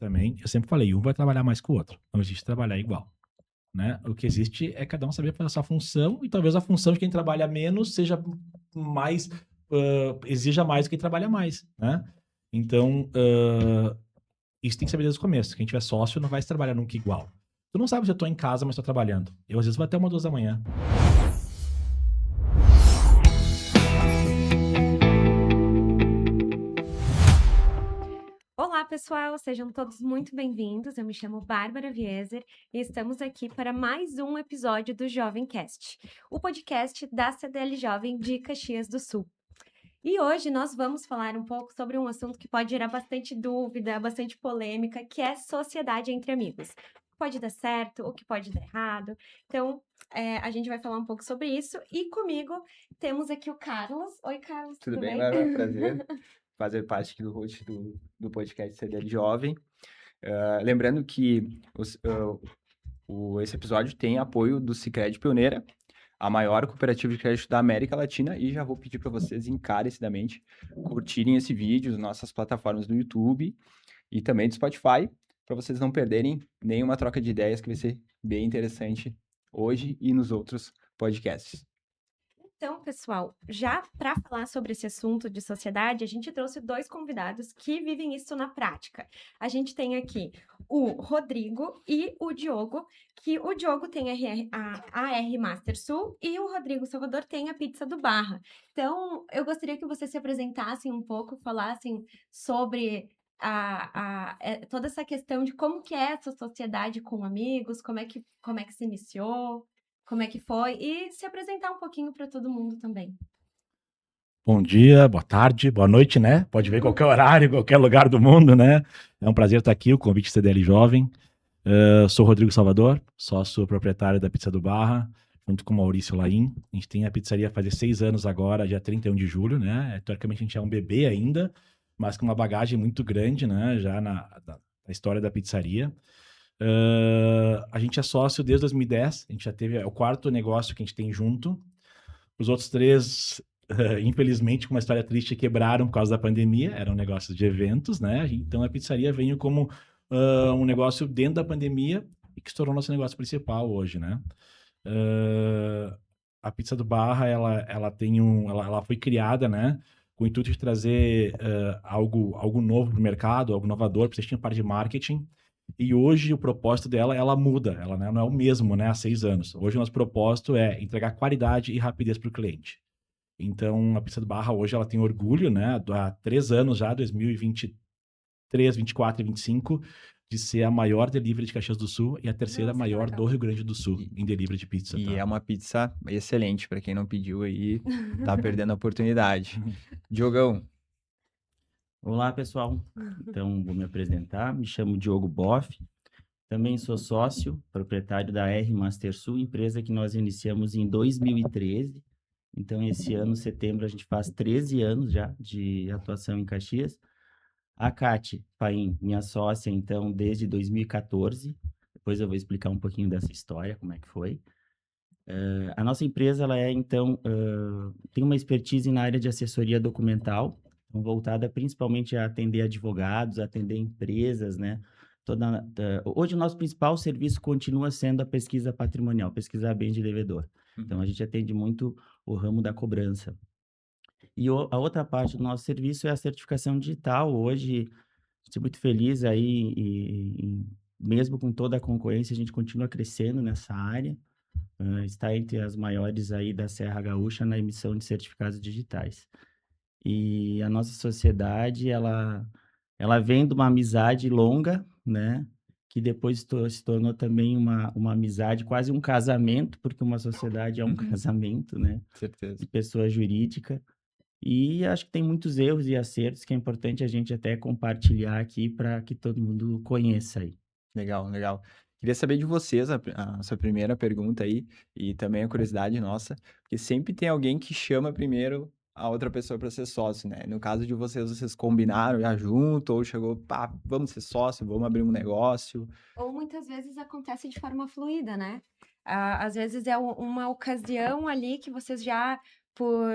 também, eu sempre falei, um vai trabalhar mais que o outro. Não existe trabalhar igual, né? O que existe é cada um saber fazer a sua função e talvez a função de quem trabalha menos seja mais, exija mais do que quem trabalha mais, né? Então, isso tem que saber desde o começo. Quem tiver sócio não vai se trabalhar nunca igual. Tu não sabe se eu tô em casa, mas tô trabalhando. Eu, às vezes, vou até 1, 2 da manhã. Olá, pessoal! Sejam todos muito bem-vindos. Eu me chamo Bárbara Vieser e estamos aqui para mais um episódio do Jovem Cast, o podcast da CDL Jovem de Caxias do Sul. E hoje nós vamos falar um pouco sobre um assunto que pode gerar bastante dúvida, bastante polêmica, que é sociedade entre amigos. O que pode dar certo, o que pode dar errado. Então, a gente vai falar um pouco sobre isso. E comigo temos aqui o Carlos. Oi, Carlos, Tudo tudo bem, bem? Bárbara? Prazer fazer parte aqui do host do podcast CDL Jovem. Lembrando que esse episódio tem apoio do Sicredi Pioneira, a maior cooperativa de crédito da América Latina, e já vou pedir para vocês encarecidamente curtirem esse vídeo nas nossas plataformas do YouTube e também do Spotify, para vocês não perderem nenhuma troca de ideias que vai ser bem interessante hoje e nos outros podcasts. Então, pessoal, já para falar sobre esse assunto de sociedade, a gente trouxe 2 convidados que vivem isso na prática. A gente tem aqui o Rodrigo e o Diogo, que o Diogo tem a AR Master Sul e o Rodrigo Salvador tem a Pizza do Barra. Então, eu gostaria que vocês se apresentassem um pouco, falassem sobre toda essa questão de como que é essa sociedade com amigos, como é que se iniciou. Como é que foi? E se apresentar um pouquinho para todo mundo também. Bom dia, boa tarde, boa noite, né? Pode ver qualquer horário, qualquer lugar do mundo, né? É um prazer estar aqui, o convite CDL Jovem. Sou Rodrigo Salvador, sócio proprietário da Pizza do Barra, junto com o Maurício Laim. A gente tem a pizzaria faz 6 anos agora, dia 31 de julho, né? Teoricamente a gente é um bebê ainda, mas com uma bagagem muito grande, né? Já na história da pizzaria. A gente é sócio desde 2010, a gente já teve, é o 4º negócio que a gente tem junto. Os outros 3, infelizmente, com uma história triste, quebraram por causa da pandemia, eram negócios de eventos, né? Então a pizzaria veio como um negócio dentro da pandemia e que se tornou nosso negócio principal hoje, né? A Pizza do Barra, ela foi criada, né, com o intuito de trazer algo novo para o mercado, algo inovador, porque vocês tinham parte de marketing. E hoje o propósito dela, ela muda, ela não é o mesmo, né, há 6 anos. Hoje o nosso propósito é entregar qualidade e rapidez para o cliente. Então, a Pizza do Barra hoje ela tem orgulho, né, há 3 anos já, 2023, 24 e 25, de ser a maior delivery de Caxias do Sul e a terceira Nossa, que maior legal. do Rio Grande do Sul E, em delivery de pizza, e tá? é uma pizza excelente, para quem não pediu aí, tá perdendo a oportunidade. Diogão, Olá, pessoal. Então, vou me apresentar. Me chamo Diogo Boff. Também sou sócio, proprietário da R Master Sul, empresa que nós iniciamos em 2013. Então, esse ano, setembro, a gente faz 13 anos já de atuação em Caxias. A Cati Paim, minha sócia, então, desde 2014. Depois eu vou explicar um pouquinho dessa história, como é que foi. A nossa empresa, ela é, então, tem uma expertise na área de assessoria documental, então, voltada principalmente a atender advogados, a atender empresas, né? Hoje, o nosso principal serviço continua sendo a pesquisa patrimonial, pesquisar bem de devedor. Então, a gente atende muito o ramo da cobrança. E a outra parte do nosso serviço é a certificação digital. Hoje, estou muito feliz aí, mesmo com toda a concorrência, a gente continua crescendo nessa área. Está entre as maiores aí da Serra Gaúcha na emissão de certificados digitais. E a nossa sociedade, ela vem de uma amizade longa, né? Que depois se tornou também uma amizade, quase um casamento, porque uma sociedade é um casamento, né? certeza. De pessoa jurídica. E acho que tem muitos erros e acertos que é importante a gente até compartilhar aqui para que todo mundo conheça aí. Legal, legal. Queria saber de vocês a sua primeira pergunta aí, e também a curiosidade nossa, porque sempre tem alguém que chama primeiro a outra pessoa para ser sócio, né? No caso de vocês combinaram já junto, ou chegou, pá, vamos ser sócio, vamos abrir um negócio. Ou muitas vezes acontece de forma fluida, né? Às vezes é uma ocasião ali que vocês já, por,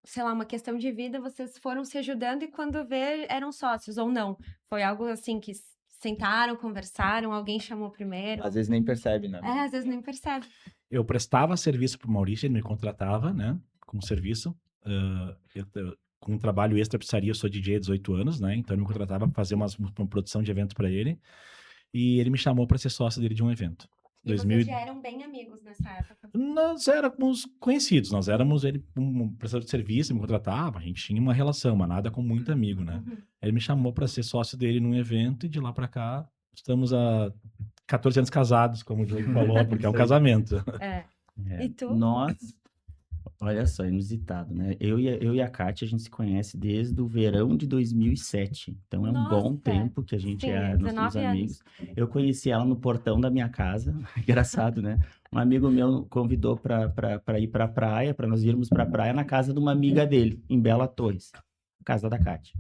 sei lá, uma questão de vida, vocês foram se ajudando e quando vê, eram sócios, ou não. Foi algo assim que sentaram, conversaram, alguém chamou primeiro? Às vezes nem percebe, né? Às vezes nem percebe. Eu prestava serviço pro Maurício, ele me contratava, né, como serviço. Com um trabalho extra precisaria, eu sou DJ há 18 anos, né, então ele me contratava para fazer uma produção de evento para ele. E ele me chamou para ser sócio dele de um evento. E vocês já eram bem amigos nessa época? Nós éramos conhecidos, nós éramos ele um prestador de serviço, me contratava, a gente tinha uma relação, mas nada com muito amigo, né? Uhum. Ele me chamou para ser sócio dele num evento e de lá para cá estamos há 14 anos casados, como o Diogo falou, porque é um casamento. É. É, E tu? Nós, olha só, inusitado, né? Eu e a Kátia, a gente se conhece desde o verão de 2007. Então é um bom Nossa! tempo que a gente Sim, é, nós somos 19 anos. amigos. Eu conheci ela no portão da minha casa. Engraçado, né? Um amigo meu convidou para ir para a praia, para nós irmos para a praia na casa de uma amiga dele, em Bela Torres, casa da Kátia.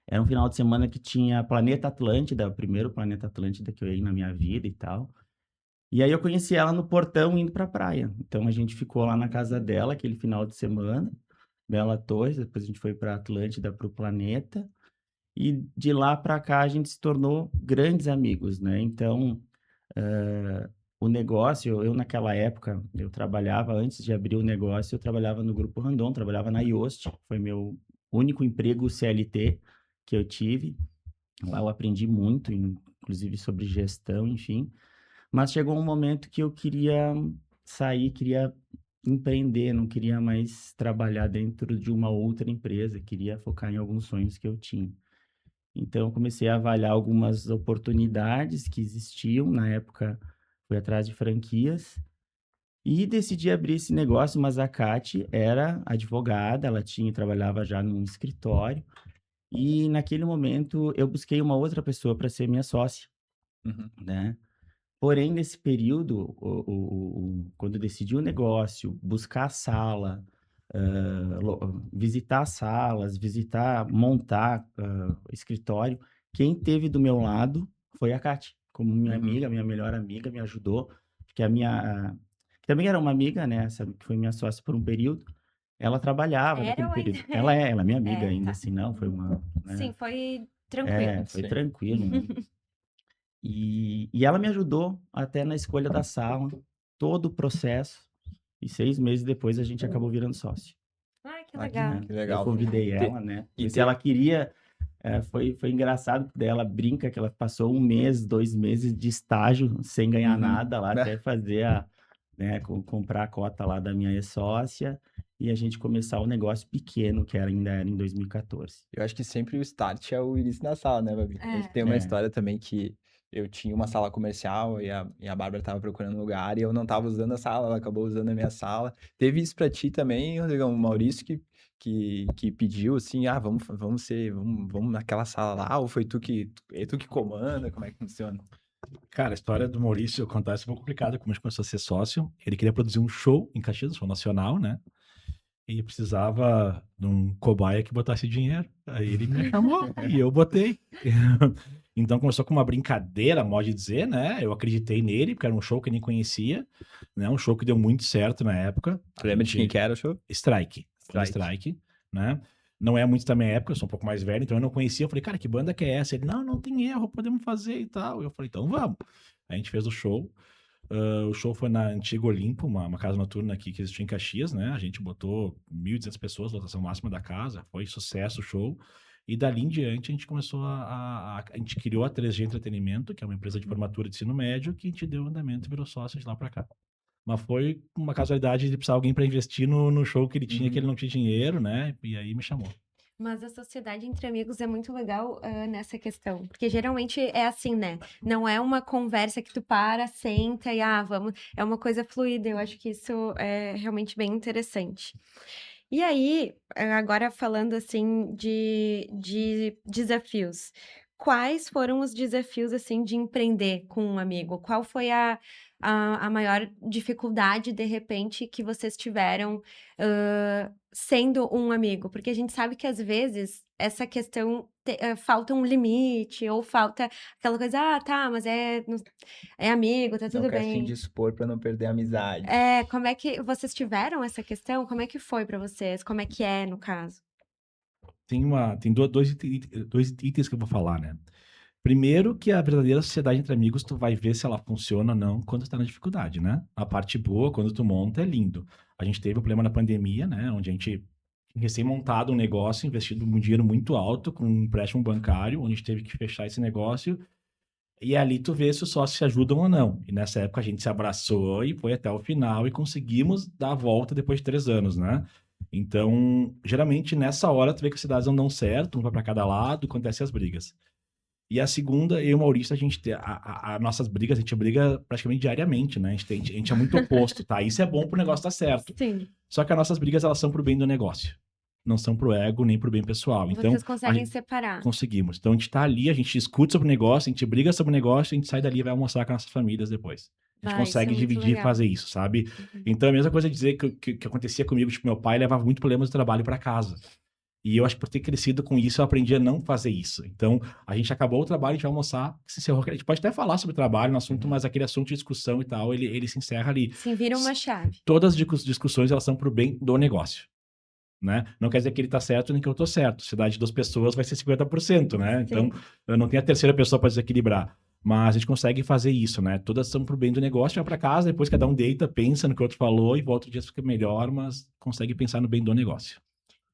Era um final de semana que tinha Planeta Atlântida, o primeiro Planeta Atlântida que eu ia na minha vida e tal. E aí eu conheci ela no portão indo pra praia. Então a gente ficou lá na casa dela aquele final de semana, Bela Torres, depois a gente foi pra Atlântida, pro Planeta. E de lá pra cá a gente se tornou grandes amigos, né? Então, o negócio, eu naquela época, eu trabalhava, antes de abrir o negócio, eu trabalhava no Grupo Randon, trabalhava na Yoast, foi meu único emprego CLT que eu tive. Lá eu aprendi muito, inclusive sobre gestão, enfim. Mas chegou um momento que eu queria sair, queria empreender, não queria mais trabalhar dentro de uma outra empresa, queria focar em alguns sonhos que eu tinha. Então, eu comecei a avaliar algumas oportunidades que existiam. Na época, fui atrás de franquias e decidi abrir esse negócio, mas a Kati era advogada, ela trabalhava já num escritório. E naquele momento, eu busquei uma outra pessoa para ser minha sócia, Uhum. né? Porém, nesse período, quando eu decidi o negócio, buscar a sala, visitar as salas, montar o escritório, quem teve do meu lado foi a Kati, como minha amiga, minha melhor amiga, me ajudou, porque que também era uma amiga, né, que foi minha sócia por um período, ela trabalhava Era naquele ou período. ainda Ela é minha amiga É, ainda, tá. assim, não, foi uma, né? Sim, foi tranquilo. Foi Sim. tranquilo, né? E ela me ajudou até na escolha da sala, todo o processo. E 6 meses depois a gente acabou virando sócio. Ai, que Ah, legal. que legal. Eu convidei Te- ela, né? e E se te- ela queria, foi engraçado, porque daí ela brinca que ela passou 1 mês, 2 meses de estágio sem ganhar Uhum. nada lá, até fazer comprar a cota lá da minha ex-sócia e a gente começar o negócio pequeno, que ainda era em 2014. Eu acho que sempre o start é o início da sala, né, Babi? A gente tem uma É. história também que eu tinha uma sala comercial e a Bárbara tava procurando lugar e eu não tava usando a sala, ela acabou usando a minha sala. Teve isso pra ti também, Rodrigão? O Maurício que pediu assim, vamos naquela sala lá, ou é tu que comanda? Como é que funciona? Cara, a história do Maurício, eu contar, é um pouco complicada. Como a gente começou a ser sócio, ele queria produzir um show em Caxias, um show nacional, né? E precisava de um cobaia que botasse dinheiro. Aí ele me chamou e eu botei. Então começou com uma brincadeira, modo de dizer, né? Eu acreditei nele, porque era um show que eu nem conhecia, né? Um show que deu muito certo na época. Tu lembra de quem que era o show? Strike. Strike. Strike, né? Não é muito da minha época, eu sou um pouco mais velho, então eu não conhecia. Eu falei, cara, que banda que é essa? Ele, não tem erro, podemos fazer e tal. Eu falei, então vamos. A gente fez o show. O show foi na Antiga Olimpo, uma casa noturna aqui que existia em Caxias, né? A gente botou 1.200 pessoas, lotação máxima da casa. Foi sucesso o show. E dali em diante a gente começou a gente criou a 3G Entretenimento, que é uma empresa de formatura de ensino médio, que a gente deu andamento e virou sócio de lá pra cá. Mas foi uma casualidade de precisar alguém para investir no show que ele tinha, que ele não tinha dinheiro, né? E aí me chamou. Mas a sociedade entre amigos é muito legal nessa questão. Porque geralmente é assim, né? Não é uma conversa que tu senta e vamos. É uma coisa fluida. Eu acho que isso é realmente bem interessante. E aí, agora falando assim de desafios. Quais foram os desafios assim de empreender com um amigo? Qual foi a maior dificuldade, de repente, que vocês tiveram sendo um amigo? Porque a gente sabe que às vezes essa questão falta um limite, ou falta aquela coisa, tá, mas é amigo, tá Não tudo quer se bem. indispor pra não perder a amizade. Como é que vocês tiveram essa questão? Como é que foi pra vocês? Como é que é, no caso? Tem dois itens que eu vou falar, né? Primeiro que a verdadeira sociedade entre amigos, tu vai ver se ela funciona ou não quando tu tá na dificuldade, né? A parte boa, quando tu monta, é lindo. A gente teve um problema na pandemia, né? Onde a gente recém-montado um negócio, investido um dinheiro muito alto com um empréstimo bancário, onde a gente teve que fechar esse negócio. E ali tu vê se os sócios se ajudam ou não. E nessa época a gente se abraçou e foi até o final e conseguimos dar a volta depois de 3 anos, né? Então, geralmente nessa hora tu vê que as cidades não dão certo, um vai para cada lado, acontecem as brigas. E a segunda, eu e o Maurício, a gente tem nossas brigas, a gente briga praticamente diariamente, né? A gente é muito oposto, tá? Isso é bom pro negócio dar certo. Sim. Só que as nossas brigas, elas são pro bem do negócio. Não são pro ego, nem pro bem pessoal. Então, Vocês conseguem gente separar. conseguimos. Então, a gente tá ali, a gente discute sobre o negócio, a gente briga sobre o negócio, a gente sai dali e vai almoçar com as nossas famílias depois. A gente Ah, isso consegue é muito dividir e legal. fazer isso, sabe? Uhum. Então, é a mesma coisa de dizer que acontecia comigo, tipo, meu pai levava muito problemas do trabalho para casa. E eu acho que por ter crescido com isso, eu aprendi a não fazer isso. Então, a gente acabou o trabalho, a gente vai almoçar, se encerrou. A gente pode até falar sobre trabalho no assunto, mas aquele assunto de discussão e tal, ele se encerra ali. Sim, vira uma chave. Todas as discussões, elas são pro bem do negócio, né? Não quer dizer que ele tá certo nem que eu tô certo. Cidade de 2 pessoas vai ser 50%, né? Então, eu não tenho a terceira pessoa para desequilibrar. Mas a gente consegue fazer isso, né? Todas são pro bem do negócio, vai para casa, depois cada um deita, pensa no que o outro falou e volta o dia fica melhor, mas consegue pensar no bem do negócio.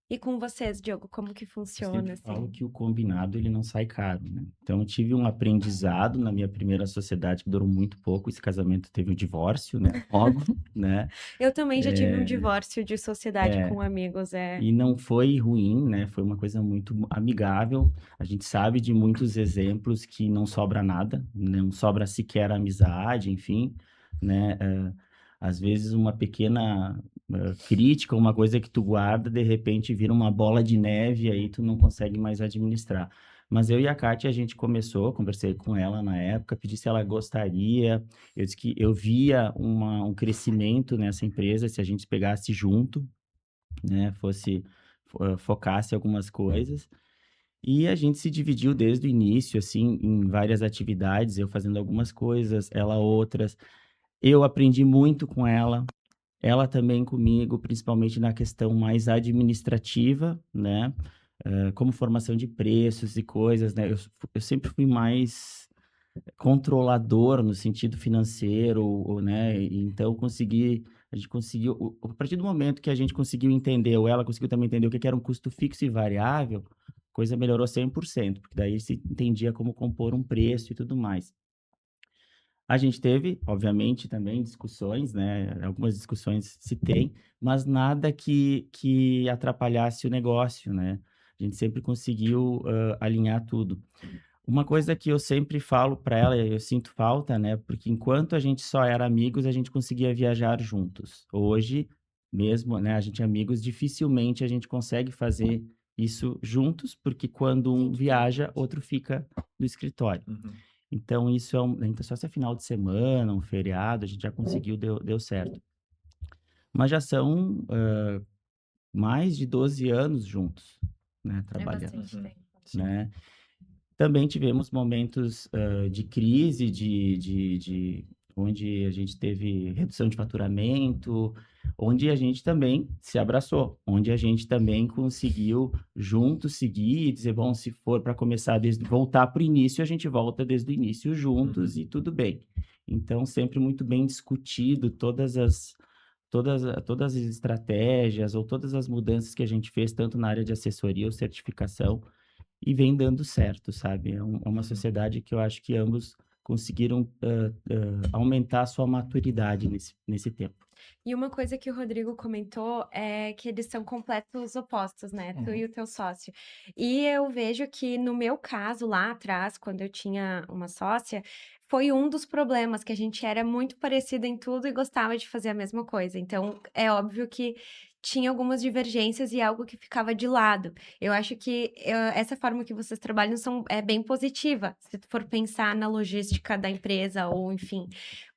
E com vocês, Diogo, como que Eu funciona, sempre falo assim? que o combinado ele não sai caro, né? Então eu tive um aprendizado na minha primeira sociedade que durou muito pouco. Esse casamento teve um divórcio, né? Logo, né? Eu também já tive um divórcio de sociedade com amigos, E não foi ruim, né? Foi uma coisa muito amigável. A gente sabe de muitos exemplos que não sobra nada, não sobra sequer amizade, enfim, né? Às vezes uma pequena crítica, uma coisa que tu guarda, de repente vira uma bola de neve e aí tu não consegue mais administrar. Mas eu e a Kátia, a gente começou, conversei com ela na época, pedi se ela gostaria. Eu disse que eu via um crescimento nessa empresa se a gente pegasse junto, né, focasse algumas coisas. E a gente se dividiu desde o início, assim, em várias atividades, eu fazendo algumas coisas, ela outras. Eu aprendi muito com ela também comigo, principalmente na questão mais administrativa, né? Como formação de preços e coisas, né? Eu sempre fui mais controlador no sentido financeiro, né? E então a gente conseguiu, a partir do momento que a gente conseguiu entender, ou ela conseguiu também entender o que que era um custo fixo e variável, a coisa melhorou 100%, porque daí se entendia como compor um preço e tudo mais. A gente teve, obviamente, também discussões, né? Algumas discussões se tem, mas nada que atrapalhasse o negócio, né? A gente sempre conseguiu alinhar tudo. Uma coisa que eu sempre falo para ela, eu sinto falta, né? Porque enquanto a gente só era amigos, a gente conseguia viajar juntos. Hoje, mesmo, né? A gente é amigos, dificilmente a gente consegue fazer isso juntos, porque quando um viaja, outro fica no escritório. Então, isso então, só se é final de semana, um feriado, a gente já conseguiu, deu certo. Mas já são mais de 12 anos juntos, né? É Trabalhando, bastante tempo. né? Também tivemos momentos de crise, onde a gente teve redução de faturamento, onde a gente também se abraçou, onde a gente também conseguiu juntos seguir e dizer, bom, se for para começar voltar para o início, a gente volta desde o início juntos e tudo bem. Então, sempre muito bem discutido todas as estratégias ou todas as mudanças que a gente fez, tanto na área de assessoria ou certificação, e vem dando certo, sabe? É uma sociedade que eu acho que ambos conseguiram aumentar a sua maturidade nesse tempo. E uma coisa que o Rodrigo comentou é que eles são completos opostos, né? Tu e o teu sócio. E eu vejo que no meu caso, lá atrás, quando eu tinha uma sócia, foi um dos problemas, que a gente era muito parecido em tudo e gostava de fazer a mesma coisa. Então, é óbvio que tinha algumas divergências e algo que ficava de lado. Eu acho que essa forma que vocês trabalham é bem positiva, se tu for pensar na logística da empresa ou, enfim.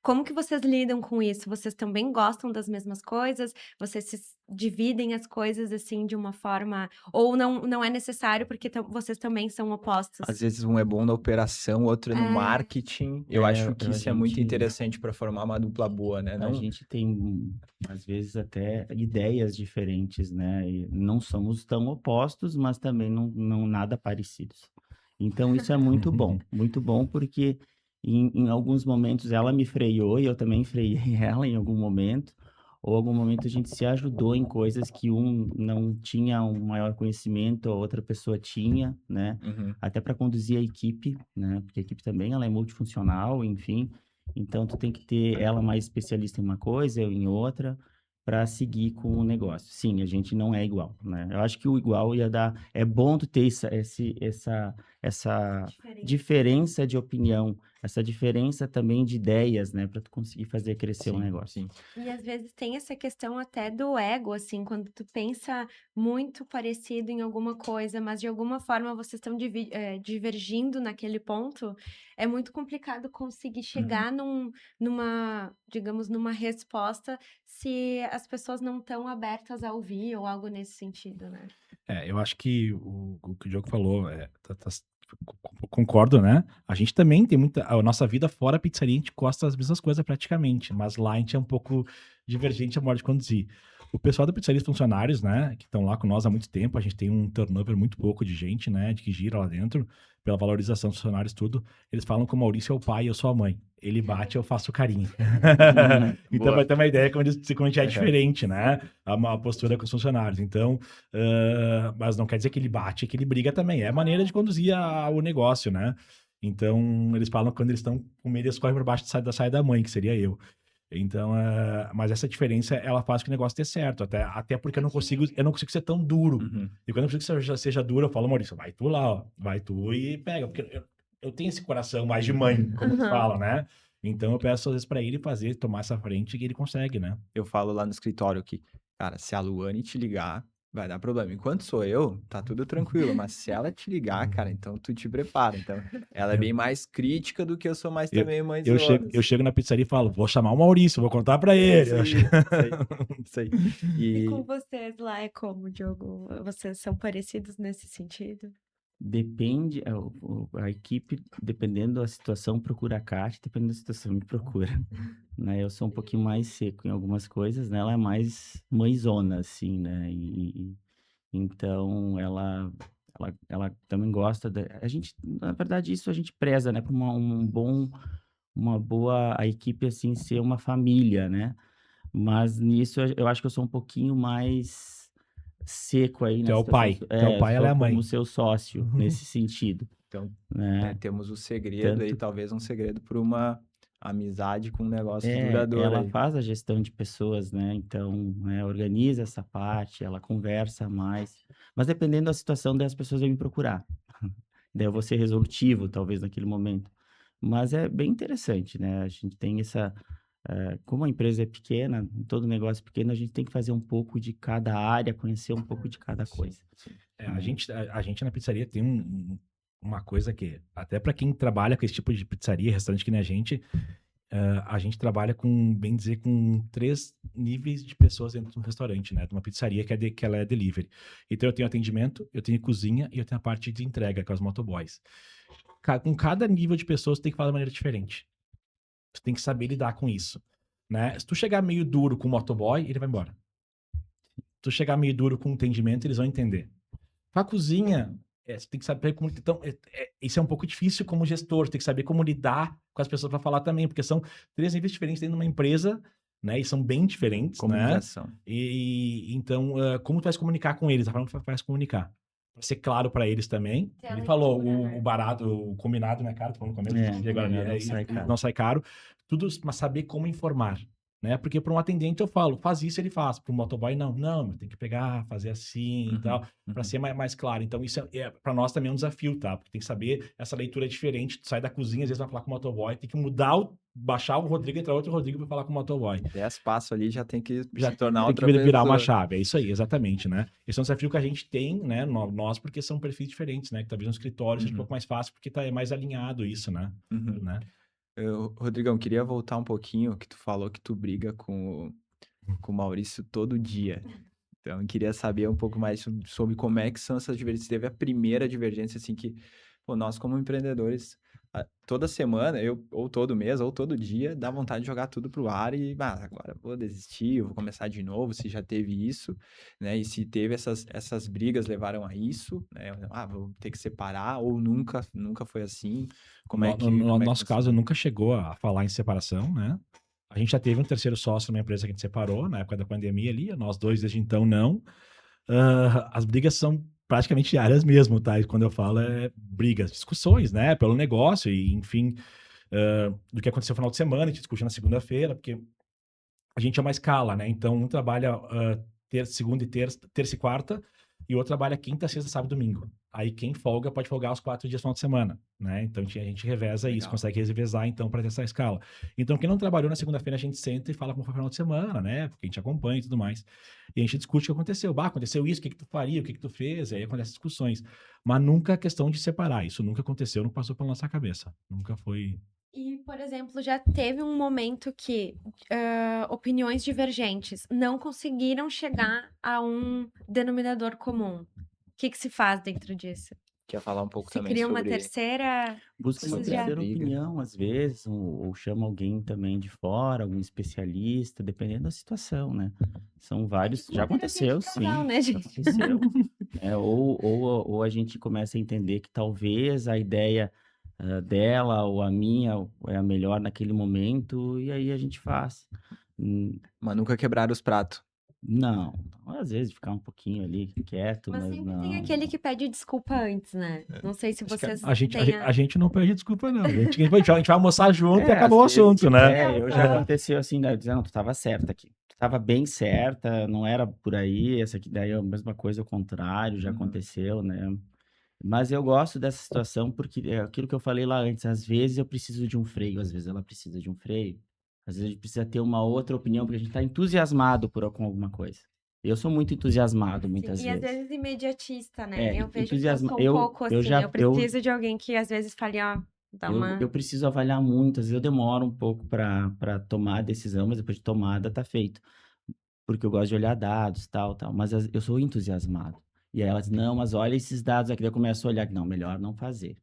Como que vocês lidam com isso? Vocês também gostam das mesmas coisas? Vocês se dividem as coisas assim de uma forma ou não é necessário porque vocês também são opostos? Às vezes um é bom na operação, outro é no marketing. Eu acho que isso é muito interessante para formar uma dupla boa, né? A gente tem, às vezes, até ideias diferentes, né? E não somos tão opostos, mas também não nada parecidos. Então, isso é muito bom porque em alguns momentos ela me freou e eu também freiei ela em algum momento, ou algum momento a gente se ajudou em coisas que um não tinha um maior conhecimento, a outra pessoa tinha, né? Uhum. Até para conduzir a equipe, né? Porque a equipe também ela é multifuncional, enfim. Então, tu tem que ter ela mais especialista em uma coisa, eu em outra, para seguir com o negócio. Sim, a gente não é igual, né? Eu acho que o igual ia dar. É bom tu ter essa Diferente. diferença de opinião, essa diferença também de ideias, né? Para tu conseguir fazer crescer um Sim, negócio. sim. E às vezes tem essa questão até do ego, assim, quando tu pensa muito parecido em alguma coisa, mas de alguma forma vocês estão divergindo naquele ponto, é muito complicado conseguir chegar digamos, numa resposta se as pessoas não estão abertas a ouvir ou algo nesse sentido, né? Eu acho que o que o Diogo falou, concordo, né? A gente também tem a nossa vida fora a pizzaria, a gente gosta das mesmas coisas praticamente, mas lá a gente é um pouco divergente a modo de conduzir. O pessoal da pizzaria, os funcionários, né, que estão lá com nós há muito tempo, a gente tem um turnover muito pouco de gente, né, de que gira lá dentro, pela valorização dos funcionários, tudo. Eles falam que o Maurício é o pai e eu sou a mãe. Ele bate, eu faço carinho. Então, Boa. vai ter uma ideia como a gente é Uhum. diferente, né? A postura com os funcionários. Então, mas não quer dizer que ele bate, que ele briga também. É a maneira de conduzir o negócio, né? Então, eles falam que quando eles estão com medo, eles correm por baixo da saia da mãe, que seria eu. Então, mas essa diferença, ela faz que o negócio dê certo. Até porque eu não consigo ser tão duro. Uhum. E quando eu preciso que seja duro, eu falo, Maurício, vai tu lá, ó. Vai tu e pega. Porque eu tenho esse coração mais de mãe, como eles Uhum. falam, né? Então, eu peço às vezes pra ele tomar essa frente e ele consegue, né? Eu falo lá no escritório que, cara, se a Luane te ligar, vai dar problema. Enquanto sou eu, tá tudo tranquilo. Mas se ela te ligar, cara, então tu te prepara. Então, ela é bem mais crítica do que eu sou mais também Eu mãezona. chego na pizzaria e falo, vou chamar o Maurício, vou contar pra ele. Isso aí. E com E vocês lá é como, Diogo? Vocês são parecidos nesse sentido? Depende, a equipe, dependendo da situação, procura a Kátia, dependendo da situação, me procura. Né? Eu sou um pouquinho mais seco em algumas coisas, né? Ela é mais mãezona, assim, né? Então, ela também gosta a gente, na verdade, isso a gente preza, né? Para uma boa, a equipe, assim, ser uma família, né? Mas nisso eu acho que eu sou um pouquinho mais seco aí Tu é na o situação. pai. Tu é o Eu pai, ela é sou a mãe. como seu sócio nesse sentido, então, né? temos o segredo aí, Tanto talvez um segredo para uma amizade com um negócio duradouro ela aí. faz a gestão de pessoas, né? Então, né, organiza essa parte, ela conversa mais. Mas dependendo da situação, daí as pessoas vêm me procurar. Daí eu vou ser resolutivo, talvez, naquele momento. Mas é bem interessante, né? A gente tem como a empresa é pequena, todo negócio é pequeno, a gente tem que fazer um pouco de cada área, conhecer um pouco de cada coisa. Sim. A gente na pizzaria tem uma coisa que, até para quem trabalha com esse tipo de pizzaria, restaurante que nem a gente trabalha com, bem dizer, com 3 níveis de pessoas dentro de um restaurante, né? De uma pizzaria que ela é delivery. Então eu tenho atendimento, eu tenho cozinha e eu tenho a parte de entrega, com os motoboys. Com cada nível de pessoas, tu tem que falar de maneira diferente. Tu tem que saber lidar com isso, né? Se tu chegar meio duro com o motoboy, ele vai embora. Se tu chegar meio duro com o atendimento, eles vão entender. Com a cozinha, você tem que saber como. Então, isso é um pouco difícil como gestor, tem que saber como lidar com as pessoas para falar também, porque são 3 níveis diferentes dentro de uma empresa, né? E são bem diferentes, né? Comunicação. Então, como tu vai se comunicar com eles? A forma que tu vai se comunicar. Pra ser claro para eles também. Ter a Ele falou, leitura, né? o barato, o combinado não é caro, tu falou no começo, É, e agora não sai caro. não sai caro. Tudo, mas saber como informar. Né? Porque para um atendente eu falo, faz isso, ele faz. Para o motoboy, não, tem que pegar, fazer assim e tal, para ser mais claro. Então, isso para nós também é um desafio, tá? Porque tem que saber, essa leitura é diferente. Tu sai da cozinha, às vezes vai falar com o motoboy, tem que baixar o Rodrigo, entrar outro Rodrigo para falar com o motoboy. 10 passos ali já tem que Já se tornar tem outra que virar uma pessoa. chave, é isso aí, exatamente, né? Esse é um desafio que a gente tem, né, nós, porque são perfis diferentes, né? Que talvez no escritório seja um pouco mais fácil, porque é mais alinhado isso, né? né? Rodrigão, queria voltar um pouquinho, que tu falou que tu briga com o Maurício todo dia. Então, eu queria saber um pouco mais sobre como é que são essas divergências. Teve a primeira divergência, assim, que, pô, nós como empreendedores toda semana, ou todo mês, ou todo dia, dá vontade de jogar tudo pro ar e, agora vou desistir, eu vou começar de novo, se já teve isso, né? E se teve essas brigas levaram a isso, né? Vou ter que separar, ou nunca foi assim. Como é que No nosso funciona? caso, nunca chegou a falar em separação, né? A gente já teve um terceiro sócio numa empresa que a gente separou, na época da pandemia ali, nós dois desde então não. As brigas são praticamente diárias mesmo, tá? E quando eu falo é brigas, discussões, né? Pelo negócio e, enfim, do que aconteceu no final de semana, a gente discute na segunda-feira, porque a gente é uma escala, né? Então, um trabalha segunda e terça e quarta, e o outro trabalha quinta, sexta, sábado e domingo. Aí quem folga pode folgar os 4 dias no final de semana, né? Então a gente reveza isso, Legal. consegue revezar então para ter essa escala. Então quem não trabalhou na segunda-feira a gente senta e fala como foi o final de semana, né? Porque a gente acompanha e tudo mais. E a gente discute o que aconteceu. Aconteceu isso, o que tu faria, o que tu fez, e aí acontecem discussões. Mas nunca a questão de separar. Isso nunca aconteceu, não passou pela nossa cabeça. Nunca foi. E, por exemplo, já teve um momento que opiniões divergentes não conseguiram chegar a um denominador comum. O que se faz dentro disso? Quer falar um pouco Se também cria uma sobre... terceira... Busca uma Isso já- terceira briga. opinião, às vezes, ou chama alguém também de fora, algum especialista, dependendo da situação, né? São vários. Já aconteceu, sim. casal, né, Já gente? aconteceu. Ou a gente começa a entender que talvez a ideia dela ou a minha é a melhor naquele momento, e aí a gente faz. Mas nunca quebraram os pratos. Não, às vezes ficar um pouquinho ali quieto, Mas mas sempre não. tem aquele que pede desculpa antes, né? Não sei se Acho que vocês A gente, têm a gente não pede desculpa, não. A gente vai almoçar junto e É, acabou o às vezes, assunto, né? Já aconteceu assim, né? Dizendo, tu tava certa aqui. Tu tava bem certa, não era por aí, essa aqui daí é a mesma coisa, o contrário, já Uhum. aconteceu, né? Mas eu gosto dessa situação porque é aquilo que eu falei lá antes, às vezes eu preciso de um freio, às vezes ela precisa de um freio, às vezes a gente precisa ter uma outra opinião, porque a gente tá entusiasmado com alguma coisa. Eu sou muito entusiasmado muitas Sim, e às vezes. vezes imediatista, né? É, Eu vejo que eu entusiasma- sou um eu- pouco eu assim. já- Eu preciso de alguém que às vezes fale, ó, dá uma... Eu preciso avaliar muito, às vezes eu demoro um pouco para tomar a decisão, mas depois de tomada tá feito. Porque eu gosto de olhar dados, tal, mas eu sou entusiasmado. E aí ela diz, não, mas olha esses dados aqui, daí eu começo a olhar, não, melhor não fazer.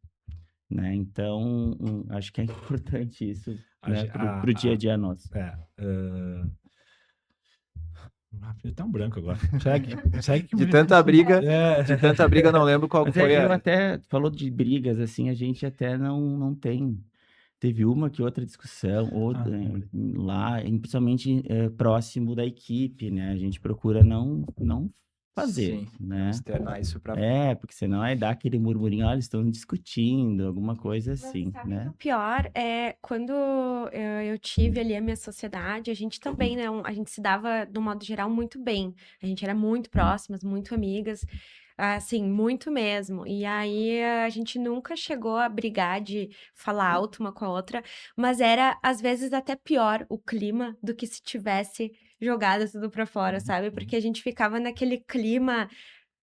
Né? Então, acho que é importante isso, né, pro dia a dia nosso. Filho, tá um branco agora. Segue que De tanta briga, É. de tanta briga, eu não lembro qual Mas foi eu a... até, falou de brigas, assim, a gente até não tem. Teve uma que outra discussão, lá, principalmente próximo da equipe, né? A gente procura não fazer, Sim, né? externar isso pra... Porque senão aí dá aquele murmurinho, olha, estão discutindo, alguma coisa Mas assim, sabe que né? o pior é quando eu tive ali a minha sociedade, a gente também, né? A gente se dava, do modo geral, muito bem. A gente era muito próximas, muito amigas, assim, muito mesmo. E aí a gente nunca chegou a brigar de falar alto uma com a outra, mas era, às vezes, até pior o clima do que se tivesse jogado tudo pra fora, sabe? Porque a gente ficava naquele clima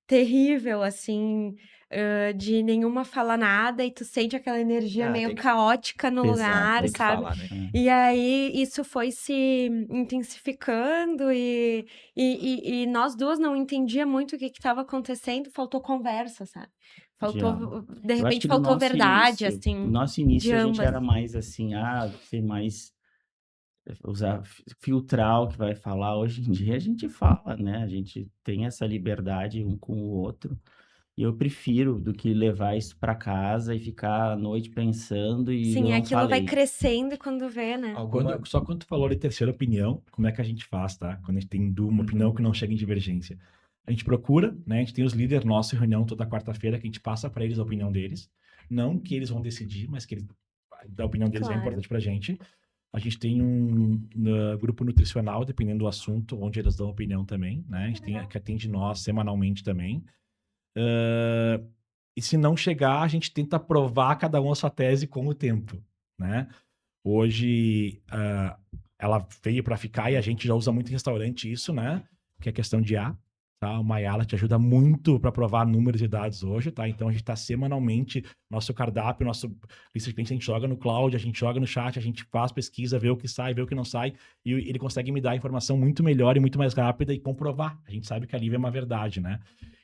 terrível, assim, de nenhuma fala nada e tu sente aquela energia meio tem que- caótica no Pesado, lugar, Tem que sabe? falar, né? E aí isso foi se intensificando e nós duas não entendia muito o que estava acontecendo, faltou conversa, sabe? Faltou, de Eu acho repente que faltou verdade, no assim, nosso início de a gente ambas. era mais assim, ser mais usar filtrar o que vai falar. Hoje em dia a gente fala, né? A gente tem essa liberdade um com o outro. E eu prefiro do que levar isso para casa e ficar à noite pensando e eu Sim, não aquilo vai falei. crescendo quando vê, né? Só quando tu falou de terceira opinião, como é que a gente faz, tá? Quando a gente tem uma opinião que não chega em divergência. A gente procura, né? A gente tem os líderes nossos em reunião toda quarta-feira, que a gente passa para eles a opinião deles. Não que eles vão decidir, mas que a opinião deles é Claro. importante pra gente. A gente tem um grupo nutricional, dependendo do assunto, onde eles dão opinião também, né? A gente tem que atende nós semanalmente também. E se não chegar, a gente tenta provar cada um a sua tese com o tempo, né? Hoje, ela veio para ficar e a gente já usa muito em restaurante isso, né? Que é questão de tá? O Mayala te ajuda muito para provar números e dados hoje, tá? Então a gente está semanalmente, nosso cardápio, nosso lista de clientes, a gente joga no cloud, a gente joga no chat, a gente faz pesquisa, vê o que sai, vê o que não sai, e ele consegue me dar a informação muito melhor e muito mais rápida e comprovar. A gente sabe que a livre é uma verdade, né?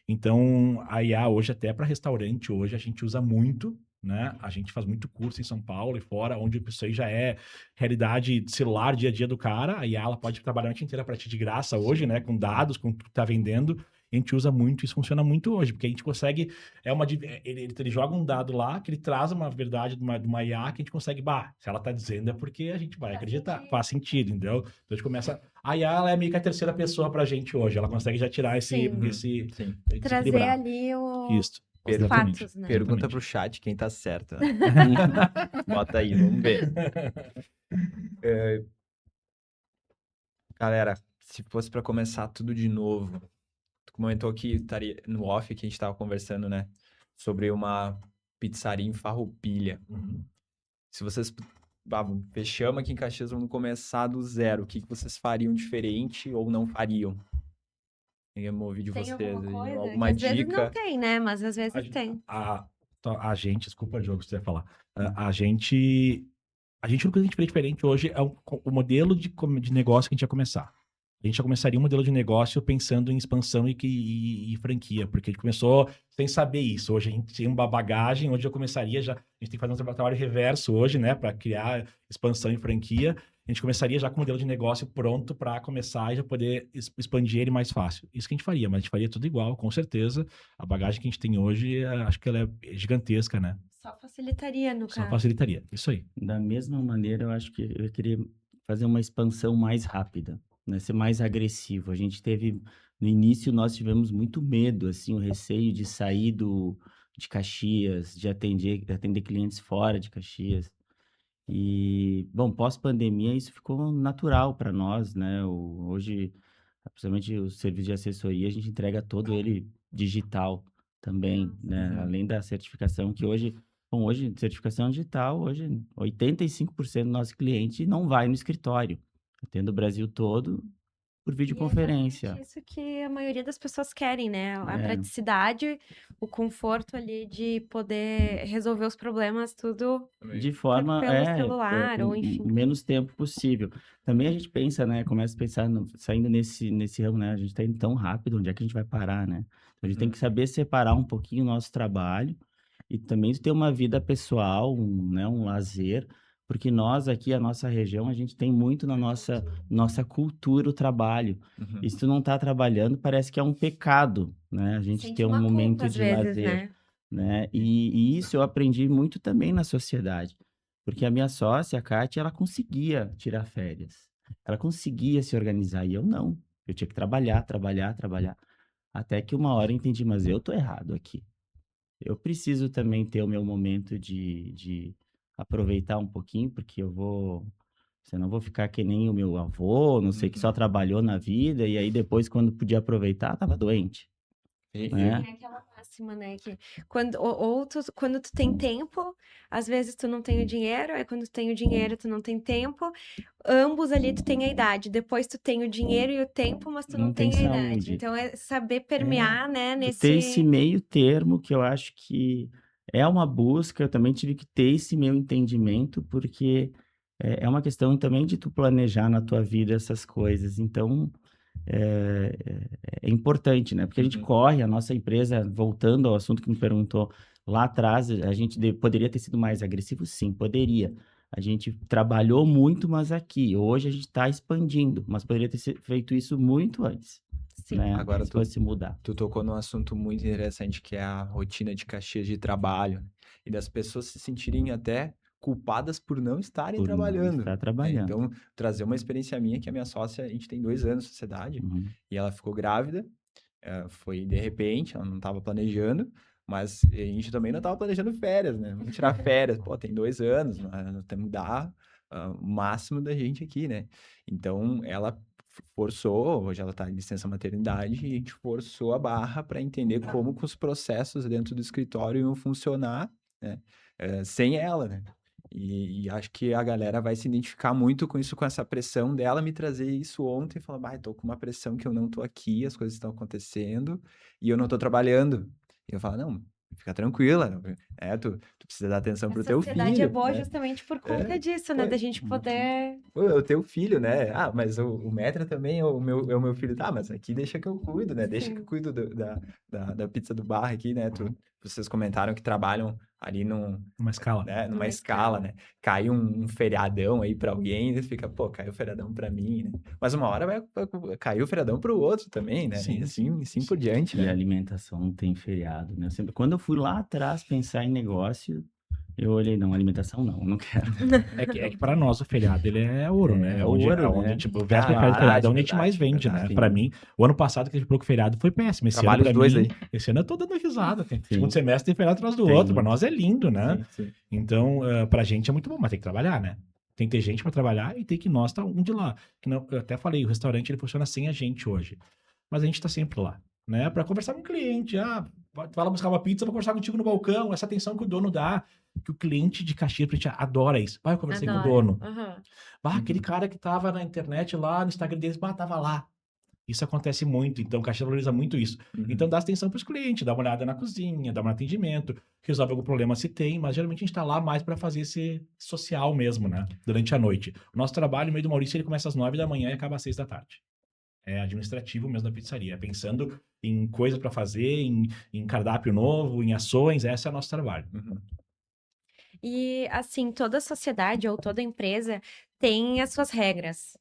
Então, a IA hoje, até para restaurante, hoje a gente usa muito, né? A gente faz muito curso em São Paulo e fora, onde isso aí já é realidade de celular, dia a dia do cara, e ela pode trabalhar a noite inteira para ti de graça hoje, né? Com dados, com o que tu tá vendendo. A gente usa muito, isso funciona muito hoje, porque a gente consegue, ele joga um dado lá, que ele traz uma verdade de uma IA que a gente consegue, se ela tá dizendo é porque a gente vai acreditar, faz sentido, entendeu? Então a gente começa, a IA ela é meio que a terceira pessoa pra gente hoje, ela consegue já tirar Sim. Sim. Trazer desequilibrar. ali Isso. os Exatamente. fatos, né? Pergunta Exatamente. pro chat quem tá certo. Né? Bota aí, vamos ver. Galera, se fosse pra começar tudo de novo, tu comentou que estaria no off que a gente tava conversando, né? Sobre uma pizzaria em Farroupilha. Uhum. Se vocês fechamos aqui em Caxias, vamos começar do zero. O que vocês fariam diferente ou não fariam? Queria ouvir de Tem vocês alguma aí. coisa? Alguma Que às vezes não dica? tem, né? Mas às vezes tem. A gente, desculpa, Diogo, se você ia falar. A gente, a única coisa que a gente faria diferente hoje é o modelo de negócio que a gente ia começar. A gente já começaria um modelo de negócio pensando em expansão e franquia, porque a gente começou sem saber isso. Hoje a gente tem uma bagagem, onde eu começaria já. A gente tem que fazer um trabalho reverso hoje, né, para criar expansão e franquia. A gente começaria já com o modelo de negócio pronto para começar e já poder expandir ele mais fácil. Isso que a gente faria, mas a gente faria tudo igual, com certeza. A bagagem que a gente tem hoje, acho que ela é gigantesca, né? Só facilitaria, no Só caso. facilitaria. Isso aí. Da mesma maneira, eu acho que eu queria fazer uma expansão mais rápida, né? Ser mais agressivo. A gente teve, no início, nós tivemos muito medo, assim, o receio de sair de Caxias, de atender clientes fora de Caxias. E, bom, pós-pandemia, isso ficou natural para nós, né? Hoje, principalmente o serviço de assessoria, a gente entrega todo ele digital também, né? Uhum. Além da certificação que hoje, bom, hoje, certificação digital, hoje 85% do nosso cliente não vai no escritório. Atendo o Brasil todo por E é videoconferência. exatamente isso que a maioria das pessoas querem, né? A É. praticidade, o conforto ali de poder resolver os problemas, tudo De forma, pelo celular, ou enfim. o menos tempo possível. Também a gente pensa, né? Começa a pensar, saindo nesse ramo, né? A gente está indo tão rápido, onde é que a gente vai parar, né? Então, a gente tem que saber separar um pouquinho o nosso trabalho e também ter uma vida pessoal, né? Um lazer, porque nós aqui, a nossa região, a gente tem muito na nossa cultura o trabalho. Uhum. E se tu não está trabalhando, parece que é um pecado, né? A gente Sente ter um uma culpa, momento às de vezes, lazer. né? Né? E isso eu aprendi muito também na sociedade, porque a minha sócia, a Kátia, ela conseguia tirar férias, ela conseguia se organizar, e eu não. Eu tinha que trabalhar, trabalhar, trabalhar. Até que uma hora eu entendi, mas eu tô errado aqui. Eu preciso também ter o meu momento de aproveitar um pouquinho, porque senão eu vou ficar que nem o meu avô, não sei, que só trabalhou na vida, e aí depois, quando podia aproveitar, tava doente. Né? Tem aquela máxima, né? Que quando tu tem tempo, às vezes tu não tem o dinheiro, aí quando tu tem o dinheiro, tu não tem tempo. Ambos ali tu tem a idade. Depois tu tem o dinheiro e o tempo, mas tu não tem a idade. saúde. Então é saber permear, né, Ter esse nesse. meio termo que eu acho que é uma busca, eu também tive que ter esse meu entendimento, porque é uma questão também de tu planejar na tua vida essas coisas. Então, é importante, né? Porque a gente corre, a nossa empresa, voltando ao assunto que me perguntou lá atrás, a gente poderia ter sido mais agressivo? Sim, poderia. A gente trabalhou muito, mas aqui, hoje a gente está expandindo, mas poderia ter feito isso muito antes. Sim. Né? Agora Se fosse mudar. Tu tocou num assunto muito interessante que é a rotina de Caxias de trabalho, né? E das pessoas se sentirem até culpadas por não estarem Por não trabalhando. estar né? trabalhando. Então, trazer uma experiência minha, que a minha sócia, a gente tem 2 anos de sociedade, Uhum. e ela ficou grávida, foi de repente, ela não estava planejando, mas a gente também não estava planejando férias, né? Vamos tirar férias, pô, tem 2 anos, nós temos que dar o máximo da gente aqui, né? Então, ela forçou, hoje ela está em licença maternidade, e a gente forçou a barra para entender como que os processos dentro do escritório iam funcionar, né? Sem ela, né? E acho que a galera vai se identificar muito com isso, com essa pressão dela me trazer isso ontem e falar, tô com uma pressão que eu não tô aqui, as coisas estão acontecendo e eu não tô trabalhando. E eu falo, não, fica tranquila, tu precisa dar atenção pro teu filho. A sociedade é boa né? justamente por conta disso, né? Pô, Da gente poder. Pô, é o teu filho, né? Ah, mas o Metra também é o meu filho. Tá, mas aqui deixa que eu cuido, né? Deixa que eu cuido da pizza do bar aqui, né? Vocês comentaram que trabalham ali Uma escala. né, numa Numa escala, escala. né? Cai um feriadão aí pra alguém, e fica, pô, caiu o feriadão pra mim, né? Mas uma hora vai cair o feriadão pro outro também, né? Sim, E assim por diante, E a né? alimentação não tem feriado, né? Quando eu fui lá atrás pensar em negócio, eu olhei, não, alimentação não quero. É que para nós o feriado ele é ouro, né? É ouro, Onde né? tipo, o véspera de Verdade, feriado é onde a gente mais verdade, vende, né? verdade. Para mim, o ano passado que a gente falou que o feriado foi péssimo. Esse ano, Trabalho os para dois mim, aí. esse ano eu tô dando risada. Tem Sim. segundo semestre tem feriado atrás do Tem. outro. Para nós é lindo, né? Sim. Então, pra gente é muito bom, mas tem que trabalhar, né? Tem que ter gente para trabalhar e tem que nós estar um de lá. Que não, eu até falei, o restaurante ele funciona sem a gente hoje. Mas a gente tá sempre lá, né? Para conversar com o cliente. Vai lá buscar uma pizza, vou conversar contigo no balcão. Essa atenção que o dono dá, que o cliente de Caxias pra gente adora isso. Eu conversei com o Adoro. dono. Aham. Aquele cara que tava na internet lá, no Instagram deles, tava lá. Isso acontece muito, então o Caxias valoriza muito isso. Uhum. Então dá atenção para os clientes, dá uma olhada na cozinha, dá um atendimento, resolve algum problema se tem, mas geralmente a gente está lá mais para fazer esse social mesmo, né? Durante a noite. O nosso trabalho, no meio do Maurício, ele começa às 9 da manhã e acaba às 6 da tarde. É administrativo mesmo da pizzaria, pensando em coisa para fazer, em cardápio novo, em ações, esse é o nosso trabalho. Uhum. E, assim, toda sociedade ou toda empresa tem as suas regras.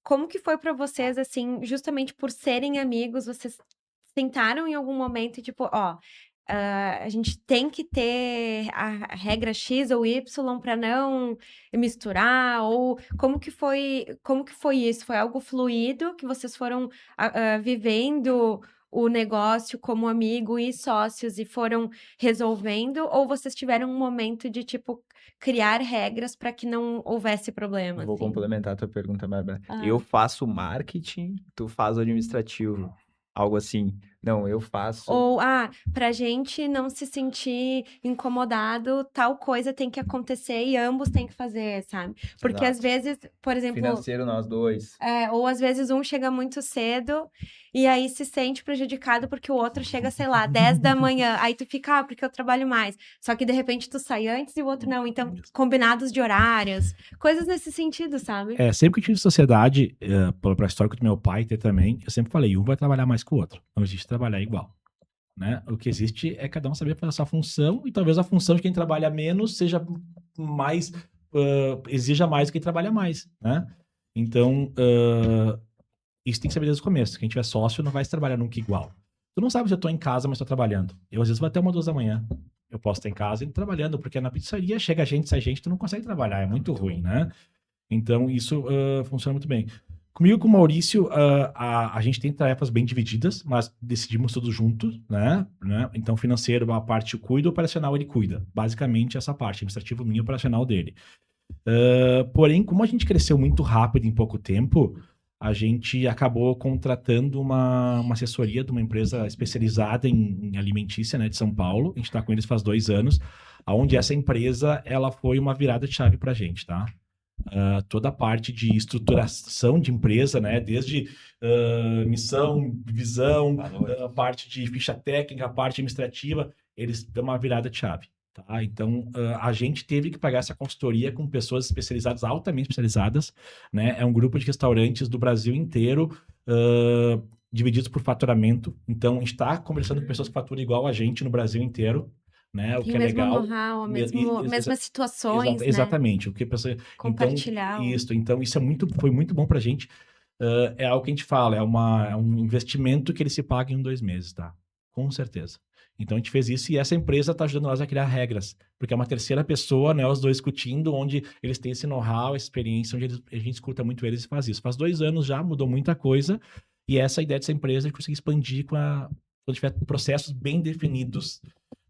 Como que foi pra vocês, assim, justamente por serem amigos, vocês sentaram em algum momento e tipo, a gente tem que ter a regra X ou Y para não misturar, ou como que foi isso? Foi algo fluido que vocês foram vivendo o negócio como amigo e sócios e foram resolvendo, ou vocês tiveram um momento de tipo criar regras para que não houvesse problema, Vou assim? complementar a tua pergunta, Bárbara. Ah. Eu faço marketing, tu faz o administrativo. Algo assim. Não, eu faço. Ou, pra gente não se sentir incomodado, tal coisa tem que acontecer e ambos têm que fazer, sabe? Porque às Exato. vezes, por exemplo, Financeiro nós dois. ou às vezes um chega muito cedo e aí se sente prejudicado porque o outro chega, sei lá, 10 da manhã. Aí tu fica, porque eu trabalho mais. Só que de repente tu sai antes e o outro não. Então, combinados de horários, coisas nesse sentido, sabe? Sempre que eu tive sociedade, pra história do meu pai ter também, eu sempre falei, um vai trabalhar mais que o outro. Não existe trabalhar igual, né? O que existe é cada um saber fazer a sua função e talvez a função de quem trabalha menos seja mais, exija mais do que quem trabalha mais, né? Então, isso tem que saber desde o começo. Quem tiver sócio não vai se trabalhar nunca igual. Tu não sabe se eu tô em casa, mas tô trabalhando. Eu, às vezes, vou até 1, 2 da manhã. Eu posso estar em casa e trabalhando, porque na pizzaria chega gente, sai gente, tu não consegue trabalhar. É muito ruim, né? Então, isso funciona muito bem. Comigo e com o Maurício, a gente tem tarefas bem divididas, mas decidimos todos juntos, né? Então, financeiro, a parte eu cuido, operacional ele cuida. Basicamente, essa parte, administrativo minha, operacional dele. Porém, como a gente cresceu muito rápido em pouco tempo, a gente acabou contratando uma assessoria de uma empresa especializada em alimentícia, né, de São Paulo. A gente está com eles faz 2 anos, onde essa empresa ela foi uma virada de chave para a gente, tá? Toda a parte de estruturação de empresa, né? Desde missão, visão, a parte de ficha técnica, a parte administrativa, eles dão uma virada de chave. Tá? Então, a gente teve que pagar essa consultoria com pessoas especializadas, altamente especializadas, né? É um grupo de restaurantes do Brasil inteiro, divididos por faturamento. Então, a gente está conversando com pessoas que faturam igual a gente no Brasil inteiro, né? O que é legal. Know-how, mesmas situações, né? Exatamente. O que a pessoa... Compartilhar. Então, isso foi muito bom pra gente. É algo que a gente fala, é um investimento que ele se paga em 1, 2 meses, tá? Com certeza. Então, a gente fez isso e essa empresa está ajudando nós a criar regras, porque é uma terceira pessoa, né, os dois discutindo, onde eles têm esse know-how, essa experiência, onde a gente escuta muito eles e faz isso. Faz 2 anos já, mudou muita coisa, e essa ideia dessa empresa é conseguir expandir quando tiver processos bem definidos,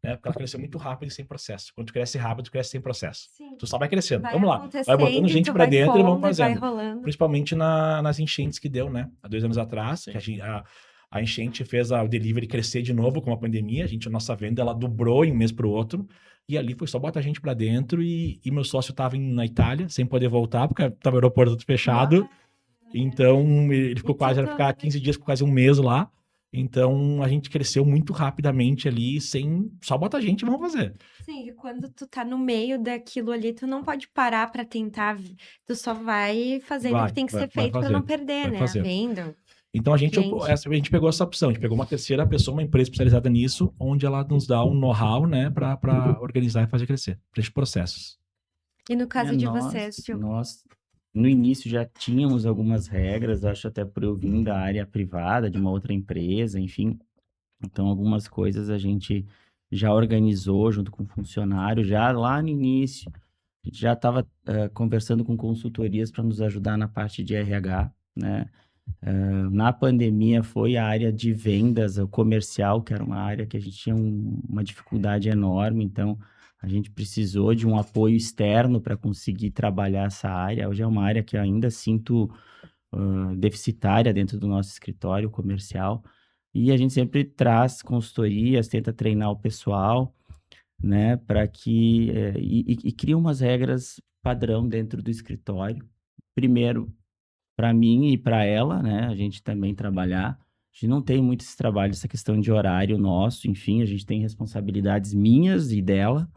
né, porque ela cresceu muito rápido e sem processo. Quando tu cresce rápido, tu cresce sem processo. Sim. Tu só vai crescendo. Vai Vamos lá, vai botando gente para dentro e vamos fazendo. Principalmente nas enchentes que deu, né, há 2 anos atrás, Sim. que a enchente fez o delivery crescer de novo com a pandemia. A nossa venda, ela dobrou em um mês para o outro. E ali foi só botar a gente para dentro. E meu sócio estava na Itália, sem poder voltar, porque estava o aeroporto todo fechado. Então, ele ficou quase, era ficar 15 dias, quase 1 mês lá. Então, a gente cresceu muito rapidamente ali, só bota a gente e vamos fazer. Sim, e quando tu tá no meio daquilo ali, tu não pode parar pra tentar, tu só vai fazendo o que tem que ser feito pra não perder, né? fazer. Vendo. Então, a gente pegou essa opção, a gente pegou uma terceira pessoa, uma empresa especializada nisso, onde ela nos dá um know-how, né, para organizar e fazer crescer, para esses processos. E no caso de vocês, Diogo? Nós, no início, já tínhamos algumas regras, acho até por eu vir da área privada, de uma outra empresa, enfim. Então, algumas coisas a gente já organizou junto com o funcionário, já lá no início. A gente já estava conversando com consultorias para nos ajudar na parte de RH, né? Na pandemia foi a área de vendas, o comercial, que era uma área que a gente tinha uma dificuldade enorme, então a gente precisou de um apoio externo para conseguir trabalhar essa área. Hoje é uma área que eu ainda sinto deficitária dentro do nosso escritório comercial, e a gente sempre traz consultorias, tenta treinar o pessoal, né, para que e cria umas regras padrão dentro do escritório. Primeiro, para mim e para ela, né, a gente também trabalhar. A gente não tem muito esse trabalho, essa questão de horário nosso, enfim, a gente tem responsabilidades minhas e dela,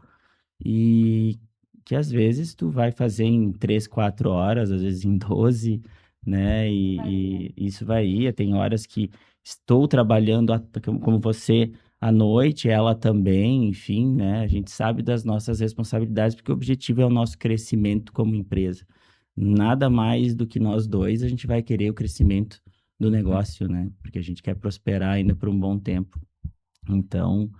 e que às vezes tu vai fazer em 3, 4 horas, às vezes em 12, né, e isso varia. Tem horas que estou trabalhando como você à noite, ela também, enfim, né, a gente sabe das nossas responsabilidades, porque o objetivo é o nosso crescimento como empresa. Nada mais do que nós dois, a gente vai querer o crescimento do negócio, né? Porque a gente quer prosperar ainda por um bom tempo. Então,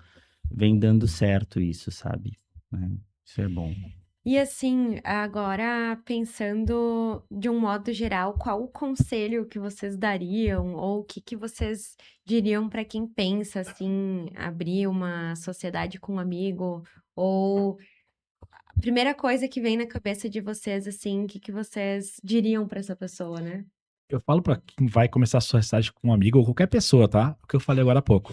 vem dando certo isso, sabe? Né? Isso é bom. E assim, agora pensando de um modo geral, qual o conselho que vocês dariam ou o que vocês diriam para quem pensa assim, abrir uma sociedade com um amigo ou a primeira coisa que vem na cabeça de vocês assim, o que vocês diriam para essa pessoa, né? Eu falo para quem vai começar a sociedade com um amigo ou qualquer pessoa, tá? O que eu falei agora há pouco.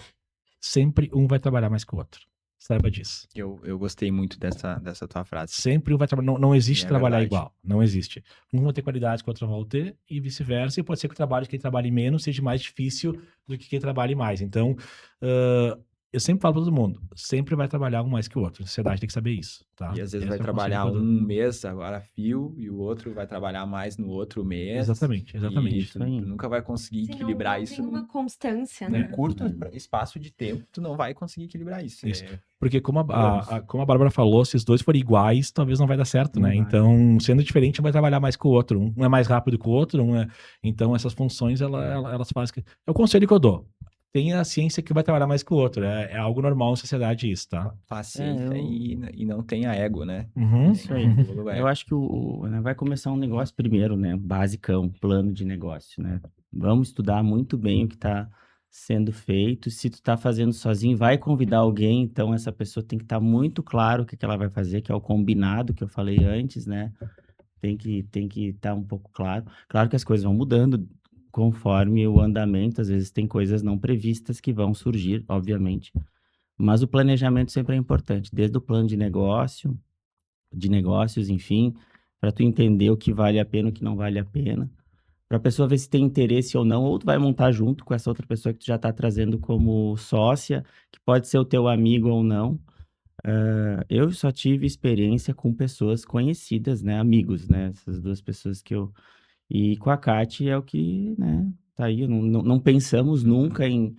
Sempre um vai trabalhar mais que o outro. Saiba disso. Eu gostei muito dessa tua frase. Sempre um vai trabalhar. Não existe É trabalhar verdade. igual. Não existe. Um vai ter qualidades que o outro não vai ter e vice-versa. E pode ser que o trabalho de quem trabalhe menos seja mais difícil do que quem trabalhe mais. Então, eu sempre falo para todo mundo, sempre vai trabalhar um mais que o outro. A sociedade tem que saber isso, tá? E às vezes Esse vai é o trabalhar conselho que eu dou. um mês agora fio e o outro vai trabalhar mais no outro mês. Exatamente. E Isso tu aí. nunca vai conseguir Se equilibrar não isso tem uma constância, num né? curto espaço de tempo, tu não vai conseguir equilibrar isso. Isso. É, Porque como anos. como a Bárbara falou, se os dois forem iguais, talvez não vai dar certo, Não né? vai. Então, sendo diferente, um vai trabalhar mais que o outro. Um é mais rápido que o outro. Então, essas funções, elas fazem... É o conselho que eu dou. Tenha a ciência que vai trabalhar mais que o outro. É algo normal na sociedade isso, tá? Paciência eu- e não tenha ego, né? Uhum. Isso aí. Eu acho que né, vai começar um negócio primeiro, né? Basicão, plano de negócio, né? Vamos estudar muito bem o que está sendo feito. Se tu está fazendo sozinho, vai convidar alguém, então essa pessoa tem que estar muito claro o que ela vai fazer, que é o combinado que eu falei antes, né? Tem que estar um pouco claro. Claro que as coisas vão mudando conforme o andamento, às vezes tem coisas não previstas que vão surgir, obviamente. Mas o planejamento sempre é importante, desde o plano de negócios, enfim, para tu entender o que vale a pena, o que não vale a pena, para a pessoa ver se tem interesse ou não, ou tu vai montar junto com essa outra pessoa que tu já está trazendo como sócia, que pode ser o teu amigo ou não. Eu só tive experiência com pessoas conhecidas, né, amigos, né, essas duas pessoas que eu... E com a Kate é o que, né, tá aí, não pensamos nunca em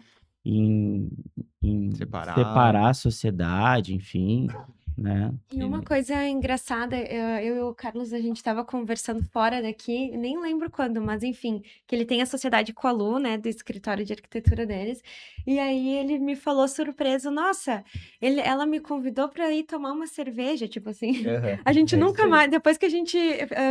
separar a sociedade, enfim, né. E uma coisa engraçada, eu e o Carlos, a gente estava conversando fora daqui, nem lembro quando, mas enfim, que ele tem a sociedade com a Lu, né, do escritório de arquitetura deles, e aí ele me falou surpreso, nossa, ela me convidou para ir tomar uma cerveja, tipo assim, a gente nunca mais, depois que a gente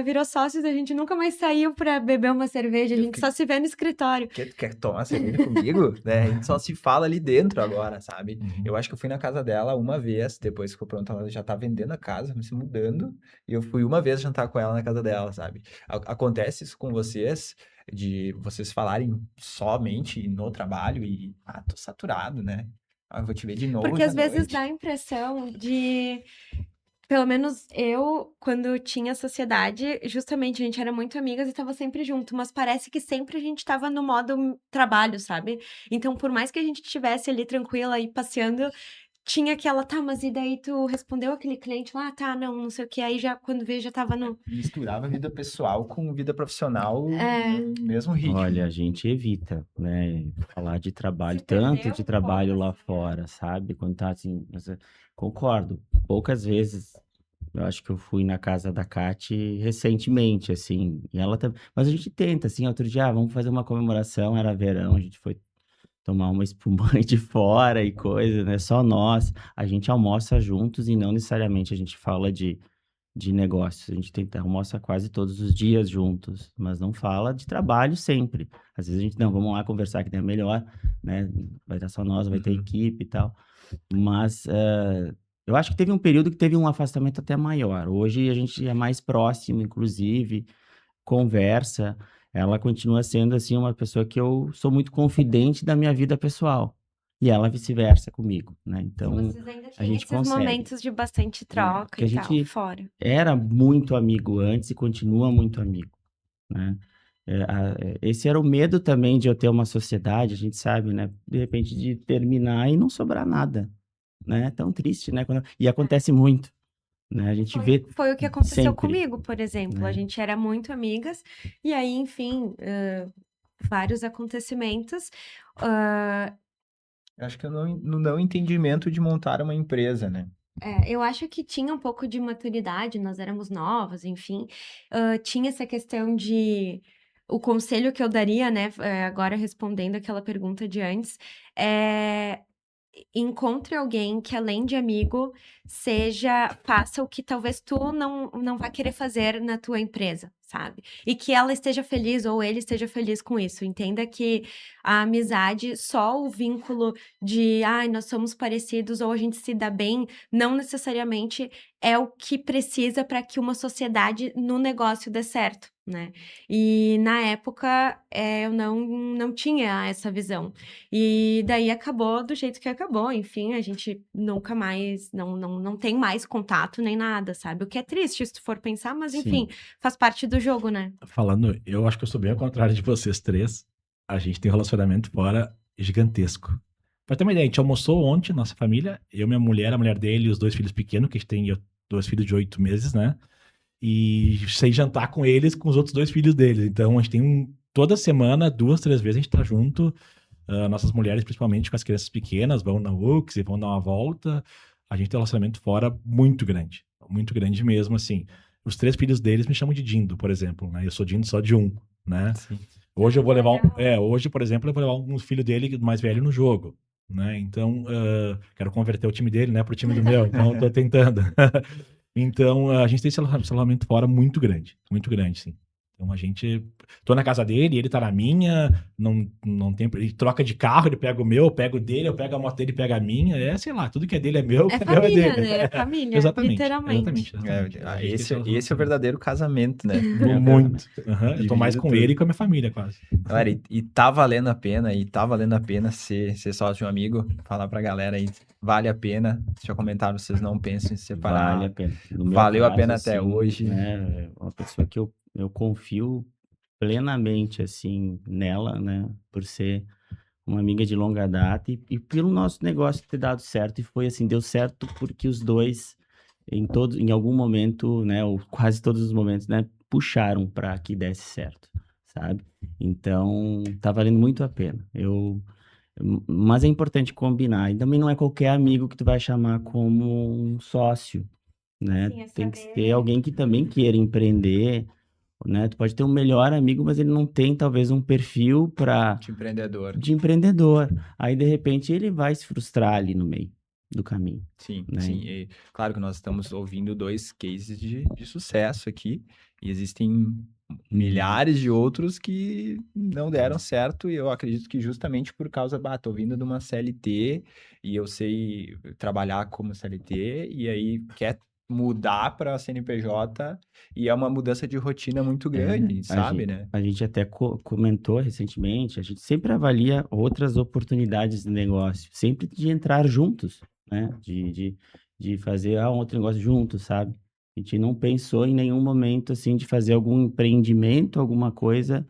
virou sócios, a gente nunca mais saiu para beber uma cerveja, a gente só se vê no escritório. Quer tomar cerveja comigo? Né? A gente só se fala ali dentro agora, sabe? Eu acho que eu fui na casa dela uma vez, depois que eu pronto, ela já tá vendendo a casa, se mudando, e eu fui uma vez jantar com ela na casa dela, sabe? Acontece isso com vocês, de vocês falarem somente no trabalho e, tô saturado, né? Eu vou te ver de novo Porque hoje às à vezes noite. dá a impressão de... Pelo menos eu, quando tinha sociedade, justamente a gente era muito amigas e tava sempre junto, mas parece que sempre a gente tava no modo trabalho, sabe? Então, por mais que a gente estivesse ali tranquila e passeando, tinha aquela, tá, mas e daí tu respondeu aquele cliente lá, tá, não sei o que, aí já, quando veio, já tava no... Misturava vida pessoal com vida profissional É. no mesmo ritmo. Olha, a gente evita, né, falar de trabalho, Se tanto perdeu de um trabalho pouco, lá assim, né? fora, sabe? Quando tá assim, concordo. Poucas vezes, eu acho que eu fui na casa da Kati recentemente, assim, e ela também. Mas a gente tenta, assim, outro dia, vamos fazer uma comemoração, era verão, a gente foi tomar uma espumante fora e coisa, né? Só nós. A gente almoça juntos e não necessariamente a gente fala de negócios. A gente tenta, almoça quase todos os dias juntos, mas não fala de trabalho sempre. Às vezes a gente, não, vamos lá conversar que é melhor, né? Vai estar só nós, vai ter equipe e tal. Mas eu acho que teve um período que teve um afastamento até maior. Hoje a gente é mais próximo, inclusive, conversa. Ela continua sendo, assim, uma pessoa que eu sou muito confidente da minha vida pessoal. E ela vice-versa comigo, né? Então, Vocês ainda a têm gente esses consegue. momentos de bastante troca Porque a e tal, gente fora. era muito amigo antes e continua muito amigo, né? Esse era o medo também de eu ter uma sociedade, a gente sabe, né? De repente de terminar e não sobrar nada, né? É tão triste, né? E acontece muito, né? A gente vê Foi o que aconteceu sempre, comigo, por exemplo. A né? gente era muito amigas, e aí, enfim, vários acontecimentos. ah, Acho que no não entendimento de montar uma empresa, né? eu acho que tinha um pouco de maturidade, nós éramos novos, enfim. Tinha essa questão de. O conselho que eu daria, né, agora respondendo aquela pergunta de antes, é encontre alguém que, além de amigo, faça o que talvez tu não vá querer fazer na tua empresa, sabe? E que ela esteja feliz ou ele esteja feliz com isso. Entenda que a amizade, só o vínculo de, ai, nós somos parecidos ou a gente se dá bem, não necessariamente é o que precisa para que uma sociedade no negócio dê certo, né? E na época eu não tinha essa visão. E daí acabou do jeito que acabou. Enfim, a gente nunca mais, não tem mais contato nem nada, sabe? O que é triste se tu for pensar, mas enfim, Sim. faz parte do jogo, né? Falando, eu acho que eu sou bem ao contrário de vocês três. A gente tem um relacionamento fora gigantesco. Pra ter uma ideia, a gente almoçou ontem, nossa família, eu, minha mulher, a mulher dele e os dois filhos pequenos, que a gente tem 2 filhos de 8 meses, né? E sem jantar com eles, com os outros 2 filhos deles. Então, a gente tem toda semana, 2, 3 vezes a gente tá junto. Nossas mulheres, principalmente com as crianças pequenas, vão na UX e vão dar uma volta. A gente tem um relacionamento fora muito grande mesmo, assim. Os 3 filhos deles me chamam de Dindo, por exemplo, né? Eu sou Dindo só de um, né? Sim. Hoje eu vou levar hoje, por exemplo, eu vou levar um filho dele mais velho no jogo, né? Então, quero converter o time dele, né, pro time do meu, então tô tentando. Então, a gente tem esse relacionamento fora muito grande, sim. Então, tô na casa dele, ele tá na minha, não tem, ele troca de carro, ele pega o meu, eu pego o dele, eu pego a moto dele, pega a minha, sei lá, tudo que é dele é meu, o que é meu é família, dele. né? É família, Exatamente, literalmente. exatamente. A gente tem Esse é o relacionamento verdadeiro casamento, né? muito. Aham, eu tô mais Dividido com tudo. ele e com a minha família, quase. Galera, e tá valendo a pena, ser sócio de um amigo. Falar pra galera aí, vale a pena. Deixa eu comentar, vocês não pensem em se separar. Vale a pena. No meu Valeu a caso, pena até assim, hoje. né? É uma pessoa que eu confio plenamente, assim, nela, né? Por ser uma amiga de longa data e pelo nosso negócio ter dado certo. E foi assim, deu certo porque os dois, em algum momento, né? Ou quase todos os momentos, né? Puxaram para que desse certo, sabe? Então, tá valendo muito a pena. Mas é importante combinar. E também não é qualquer amigo que tu vai chamar como um sócio, né? Sim, é Tem que saber, ser né? alguém que também queira empreender, né? Tu pode ter um melhor amigo, mas ele não tem talvez um perfil De empreendedor. de empreendedor. Aí de repente ele vai se frustrar ali no meio do caminho, Sim, né? sim. E, claro que nós estamos ouvindo 2 cases de sucesso aqui. E existem milhares de outros que não deram certo. E eu acredito que justamente por causa, tô vindo de uma CLT e eu sei trabalhar como CLT. E aí quer mudar para CNPJ e é uma mudança de rotina muito grande, sabe, né? A gente até comentou recentemente, a gente sempre avalia outras oportunidades de negócio, sempre de entrar juntos, né? De fazer um outro negócio juntos, sabe? A gente não pensou em nenhum momento, assim, de fazer algum empreendimento, alguma coisa,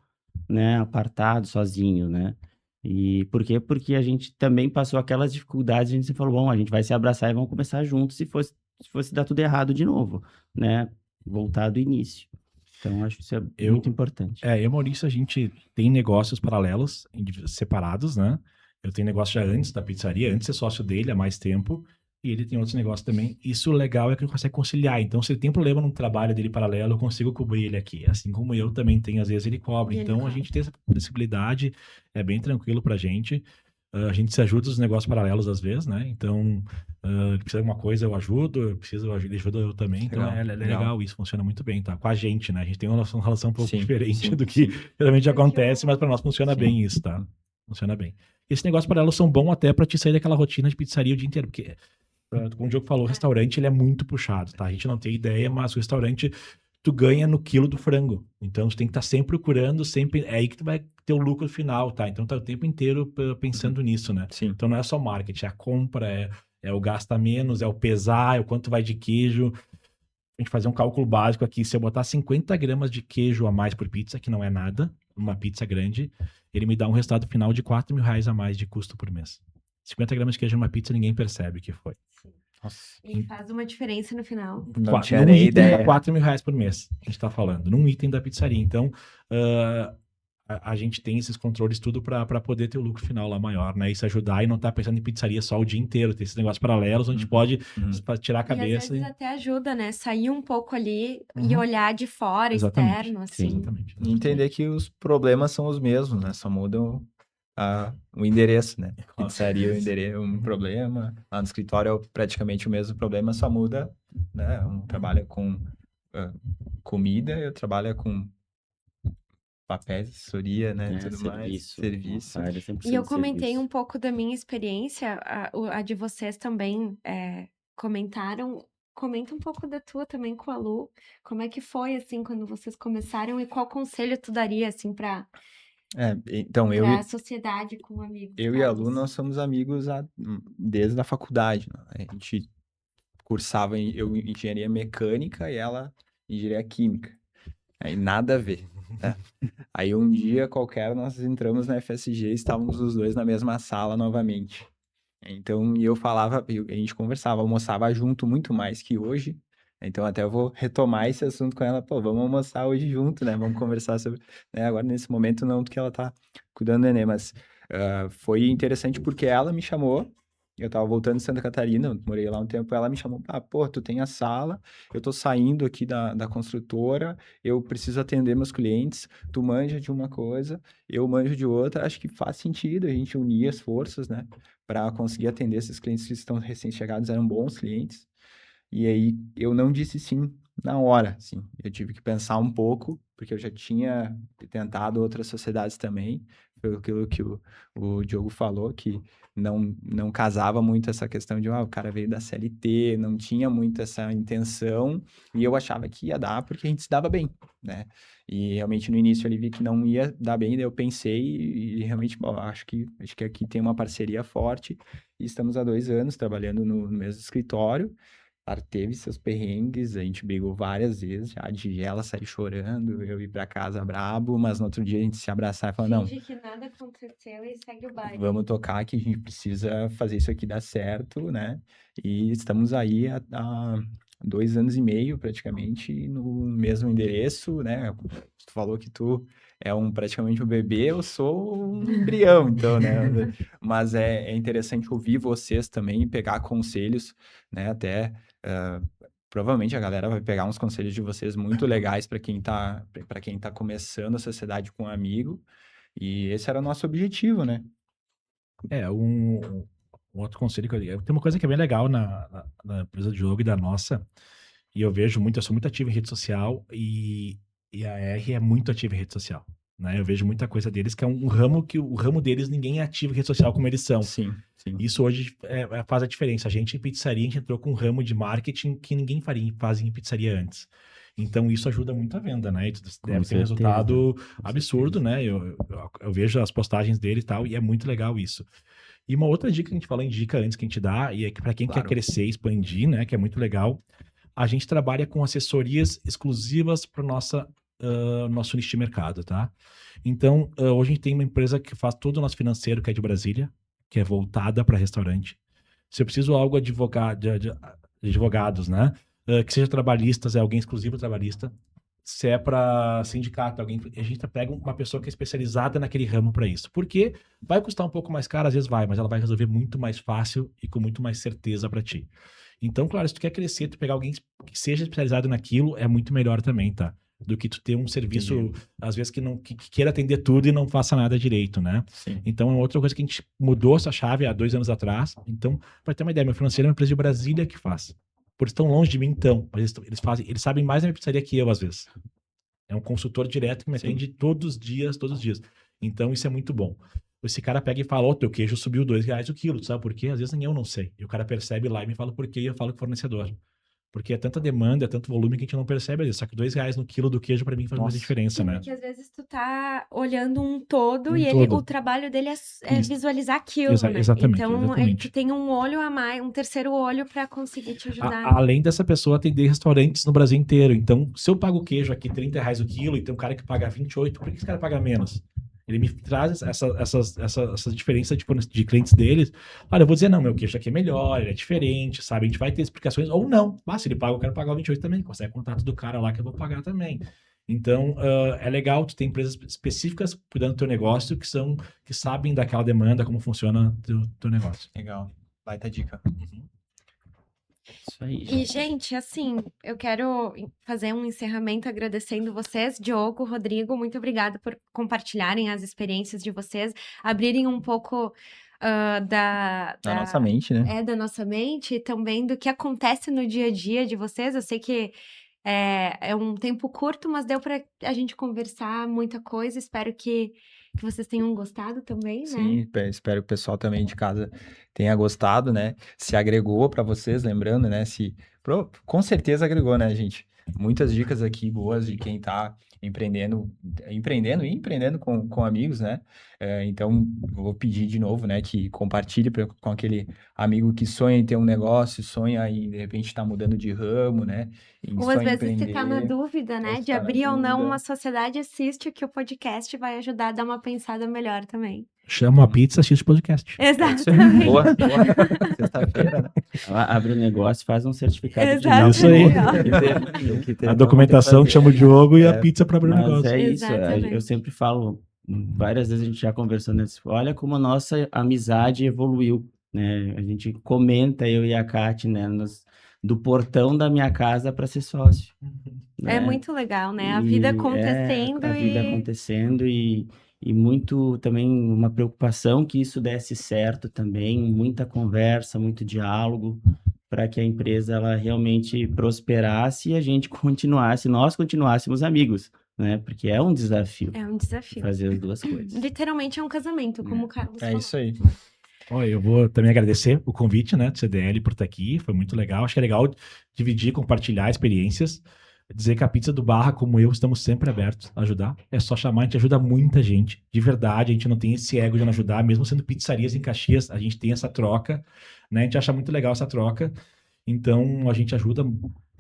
né? Apartado, sozinho, né? E por quê? Porque a gente também passou aquelas dificuldades, a gente se falou, bom, a gente vai se abraçar e vamos começar juntos se fosse dar tudo errado de novo, né? Voltar do início. Então, acho que isso é muito importante. Eu e o Maurício, a gente tem negócios paralelos, separados, né? Eu tenho negócio já antes da pizzaria, antes de ser sócio dele há mais tempo, e ele tem outros negócios também. Isso legal é que ele consegue conciliar. Então, se ele tem problema no trabalho dele paralelo, eu consigo cobrir ele aqui. Assim como eu também tenho, às vezes ele cobra. E ele Então, a cobra. gente tem essa possibilidade, é bem tranquilo pra gente. A gente se ajuda nos negócios paralelos às vezes, né? Então, ele precisa de alguma coisa, eu ajudo, ele ajuda eu também. Então, Legal, é legal, isso funciona muito bem, tá? Com a gente, né? A gente tem uma relação um pouco Sim, diferente sim, do que geralmente Porque acontece, o- mas para nós funciona Sim. bem isso, tá? Funciona bem. Esse negócio paralelo são bons até para te sair daquela rotina de pizzaria o dia inteiro, porque, como o Diogo falou, o restaurante ele é muito puxado, tá? A gente não tem ideia, mas o restaurante tu ganha no quilo do frango. Então, tu tem que estar sempre procurando, sempre. É aí que tu vai ter o lucro final, tá? Então, tá o tempo inteiro pensando nisso, né? Sim. Então, não é só marketing, é a compra, é o gasta menos, é o pesar, é o quanto vai de queijo. A gente fazer um cálculo básico aqui. Se eu botar 50 gramas de queijo a mais por pizza, que não é nada, uma pizza grande, ele me dá um resultado final de R$ 4.000 a mais de custo por mês. 50 gramas de queijo numa pizza, ninguém percebe que foi. Nossa, E faz uma diferença no final. não tinha Num nem item dá ideia. R$ 4.000 por mês, a gente tá falando. Num item da pizzaria. Então, a gente tem esses controles tudo para poder ter o lucro final lá maior, né? Isso ajudar e não estar pensando em pizzaria só o dia inteiro. Ter esses negócios paralelos onde a gente pode tirar a E às cabeça. vezes até ajuda, né? Sair um pouco ali e Uhum. olhar de fora, Exatamente. externo, assim. Exatamente. E entender que os problemas são os mesmos, né? Só mudam o endereço, né? Pizzaria, o endereço, um problema. Lá no escritório é praticamente o mesmo problema, só muda, né? Um trabalha com comida e outro trabalha com papéis, assessoria, né? Tudo mais, serviço. Nossa, área 100% E eu de comentei serviço. um pouco da minha experiência, a de vocês também comentaram. Comenta um pouco da tua também com a Lu. Como é que foi, assim, quando vocês começaram e qual conselho tu daria, assim, pra Então, pra sociedade com amigos? eu e a Lu, Carlos? nós somos amigos desde a faculdade, né? A gente cursava eu engenharia mecânica e ela engenharia química. Aí nada a ver, né? Aí um dia qualquer nós entramos na FSG e estávamos os dois na mesma sala novamente. Então, e eu falava, a gente conversava, almoçava junto muito mais que hoje. Então, até eu vou retomar esse assunto com ela. Pô, vamos almoçar hoje junto, né? Vamos conversar sobre... né? Agora, nesse momento, não, porque ela tá cuidando do neném. Mas foi interessante porque ela me chamou. Eu tava voltando de Santa Catarina, eu morei lá um tempo. Ela me chamou, pô, tu tem a sala. Eu tô saindo aqui da construtora. Eu preciso atender meus clientes. Tu manja de uma coisa, eu manjo de outra. Acho que faz sentido a gente unir as forças, né? Para conseguir atender esses clientes que estão recém-chegados, eram bons clientes. E aí eu não disse sim na hora, assim. Eu tive que pensar um pouco, porque eu já tinha tentado outras sociedades também. Foi aquilo que o Diogo falou, que não casava muito essa questão de, o cara veio da CLT, não tinha muito essa intenção, e eu achava que ia dar porque a gente se dava bem, né? E realmente no início eu vi que não ia dar bem, daí eu pensei e realmente, bom, acho que aqui tem uma parceria forte, e estamos há 2 anos trabalhando no mesmo escritório. Claro, teve seus perrengues, a gente brigou várias vezes, já de ela sair chorando, eu ir pra casa brabo, mas no outro dia a gente se abraçar e falar, não, Finge que nada aconteceu e segue o baile. vamos tocar que a gente precisa fazer isso aqui dar certo, né? E estamos aí há 2 anos e meio, praticamente, no mesmo endereço, né? Tu falou que tu é praticamente um bebê, eu sou um embrião, então, né? Mas é interessante ouvir vocês também, pegar conselhos, né? Até... provavelmente a galera vai pegar uns conselhos de vocês muito legais para quem tá começando a sociedade com um amigo. E esse era o nosso objetivo, né? Um outro conselho que tem uma coisa que é bem legal na empresa de jogo e da nossa, e eu vejo muito, eu sou muito ativo em rede social e a R é muito ativa em rede social, né? Eu vejo muita coisa deles que é um ramo que o ramo deles ninguém é ativo em rede social como eles são. Sim. Isso hoje faz a diferença. A gente em pizzaria, a gente entrou com um ramo de marketing que ninguém fazia em pizzaria antes. Então, isso ajuda muito a venda, né? E deve ter um certeza, resultado com absurdo, certeza. né? Eu vejo as postagens dele e tal, e é muito legal isso. E uma outra dica que a gente falou em dica antes que a gente dá, e é que para quem quer crescer, expandir, né? Que é muito legal, a gente trabalha com assessorias exclusivas para nossa nosso nicho de mercado, tá? Então, hoje a gente tem uma empresa que faz todo o nosso financeiro, que é de Brasília, que é voltada para restaurante. Se eu preciso algo de advogados, né? Que seja trabalhistas, é alguém exclusivo trabalhista. Se é para sindicato, a gente pega uma pessoa que é especializada naquele ramo para isso. Porque vai custar um pouco mais caro, às vezes vai, mas ela vai resolver muito mais fácil e com muito mais certeza para ti. Então, claro, se tu quer crescer, tu pegar alguém que seja especializado naquilo, é muito melhor também, tá? Do que tu ter um serviço, às vezes, que queira atender tudo e não faça nada direito, né? Sim. Então, é outra coisa que a gente mudou essa chave há 2 anos atrás. Então, para ter uma ideia, meu financeiro é uma empresa de Brasília que faz. Por isso, estão longe de mim, então. Mas eles sabem mais da minha pizzaria que eu, às vezes. É um consultor direto que me atende todos os dias. Então, isso é muito bom. Esse cara pega e fala, ó, teu queijo subiu R$2 o quilo, sabe por quê? Às vezes nem eu não sei. E o cara percebe lá e me fala por quê, e eu falo com o fornecedor. Porque é tanta demanda, é tanto volume que a gente não percebe isso. Só que R$2 no quilo do queijo pra mim faz muita diferença, né? Porque às vezes tu tá olhando um todo e todo. o trabalho dele é Isso. visualizar aquilo, né? Exatamente, Então, exatamente. tu tem um olho a mais, um terceiro olho pra conseguir te ajudar. Além dessa pessoa atender restaurantes no Brasil inteiro. Então, se eu pago queijo aqui R$30 o quilo e tem um cara que paga 28, por que esse cara paga menos? Ele me traz essa diferença de clientes deles. Olha, eu vou dizer, não, meu queijo aqui é melhor, ele é diferente, sabe? A gente vai ter explicações, ou não. Mas se ele paga, eu quero pagar o 28 também. Consegue contato do cara lá que eu vou pagar também. Então, é legal, tu tem empresas específicas cuidando do teu negócio que sabem daquela demanda, como funciona o teu negócio. Legal. Baita dica. Isso aí. E, gente, assim, eu quero fazer um encerramento agradecendo vocês, Diogo, Rodrigo, muito obrigada por compartilharem as experiências de vocês, abrirem um pouco Da nossa mente, né? da nossa mente e também do que acontece no dia a dia de vocês. Eu sei que é um tempo curto, mas deu para a gente conversar muita coisa. Espero que vocês tenham gostado também, né? Sim, espero que o pessoal também de casa tenha gostado, né? Se agregou para vocês, lembrando, né? Com certeza agregou, né, gente? Muitas dicas aqui boas de quem tá empreendendo e empreendendo com amigos, né? Então, vou pedir de novo, né, que compartilhe com aquele amigo que sonha em ter um negócio, sonha em, de repente, estar mudando de ramo, né? Ou às vezes se tá na dúvida, né, de abrir ou não uma sociedade, assiste que o podcast vai ajudar a dar uma pensada melhor também. Chama a pizza, assiste o podcast. Exatamente. Boa. Sexta-feira, né? Abre o negócio, faz um certificado Exatamente. Isso aí. Tem que ter, A documentação chama o Diogo e a pizza para abrir o Mas negócio. é isso, Exatamente. eu sempre falo, várias vezes a gente já conversou nisso, olha como a nossa amizade evoluiu, né? A gente comenta, eu e a Kate, né, do portão da minha casa para ser sócio. É né? muito legal, né? A vida acontecendo a vida acontecendo e muito também uma preocupação que isso desse certo também, muita conversa, muito diálogo, para que a empresa ela realmente prosperasse e a gente nós continuássemos amigos, né? Porque é um desafio É um desafio. fazer as duas coisas. Literalmente é um casamento, como o Carlos É falou. isso aí. Olha, eu vou também agradecer o convite, né, do CDL por estar aqui, foi muito legal. Acho que é legal dividir, compartilhar experiências, dizer que a Pizza do Barra, como eu, estamos sempre abertos a ajudar. É só chamar, a gente ajuda muita gente, de verdade, a gente não tem esse ego de não ajudar, mesmo sendo pizzarias em Caxias, a gente tem essa troca, né, a gente acha muito legal essa troca, então a gente ajuda,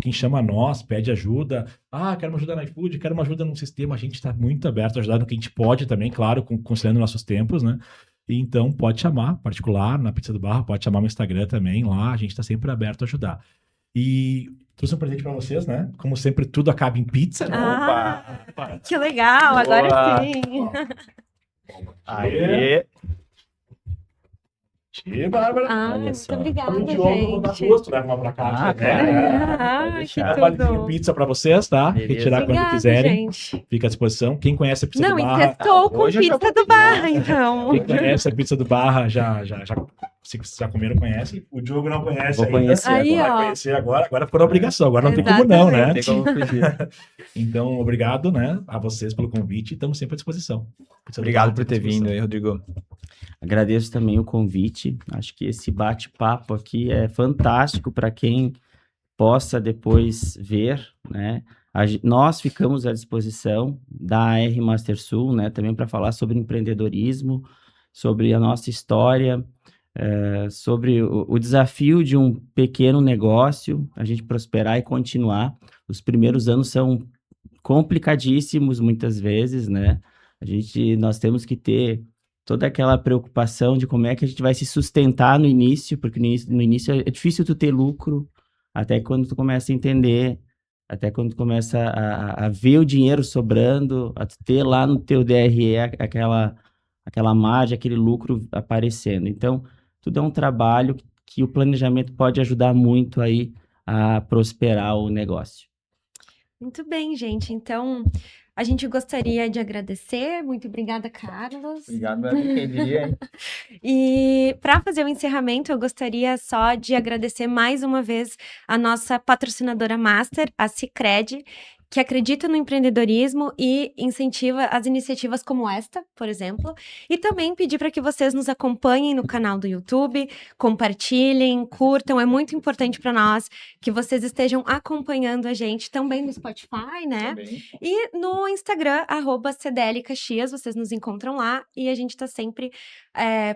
quem chama nós, pede ajuda, quero uma ajuda no iFood, quero uma ajuda no sistema, a gente está muito aberto a ajudar no que a gente pode também, claro, considerando nossos tempos, né. Então, pode chamar, particular, na Pizza do Barra, pode chamar no Instagram também, lá, a gente está sempre aberto a ajudar. E trouxe um presente para vocês, né? Como sempre, tudo acaba em pizza. Né? Opa! Que legal, agora sim! Aê! Bárbara. Muito só. obrigada, O Diogo não dá gente. gosto, leva uma pra cá. Que Valezinho tudo! pizza para vocês, tá? Beleza. Retirar quando Obrigada, quiserem. gente. Fica à disposição. Quem conhece a Pizza Não, do e Barra... testou com hoje eu já pizza vou do Barra, então. Quem conhece a Pizza do Barra se já comeram, conhece. O Diogo não conhece Vou ainda. conhecer Aí, Vai ó. conhecer agora ficou na obrigação. Agora não tem como não, né? Não tem como fugir. Então, obrigado, né, a vocês pelo convite e estamos sempre à disposição. Obrigado por ter vindo aí, Rodrigo. Agradeço também o convite. Acho que esse bate-papo aqui é fantástico para quem possa depois ver, né? Nós ficamos à disposição da R Master Sul, né? Também para falar sobre empreendedorismo, sobre a nossa história, sobre o desafio de um pequeno negócio, a gente prosperar e continuar. Os primeiros anos são complicadíssimos muitas vezes, né? Nós temos que ter toda aquela preocupação de como é que a gente vai se sustentar no início, porque no início é difícil tu ter lucro, até quando tu começa a entender, até quando tu começa a ver o dinheiro sobrando, a tu ter lá no teu DRE aquela margem, aquele lucro aparecendo. Então, tudo é um trabalho que o planejamento pode ajudar muito aí a prosperar o negócio. Muito bem, gente. Então, a gente gostaria de agradecer. Muito obrigada, Carlos. Obrigado, meu amigo, quem diria, hein? E para fazer o encerramento, eu gostaria só de agradecer mais uma vez a nossa patrocinadora master, a Sicredi, que acredita no empreendedorismo e incentiva as iniciativas como esta, por exemplo. E também pedir para que vocês nos acompanhem no canal do YouTube, compartilhem, curtam. É muito importante para nós que vocês estejam acompanhando a gente também no Spotify, né? Também. E no Instagram, @CDL Caxias, vocês nos encontram lá e a gente está sempre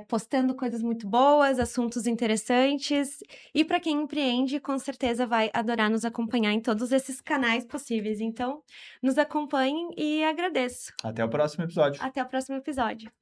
postando coisas muito boas, assuntos interessantes. E para quem empreende, com certeza vai adorar nos acompanhar em todos esses canais possíveis. Então, nos acompanhem e agradeço. Até o próximo episódio. Até o próximo episódio.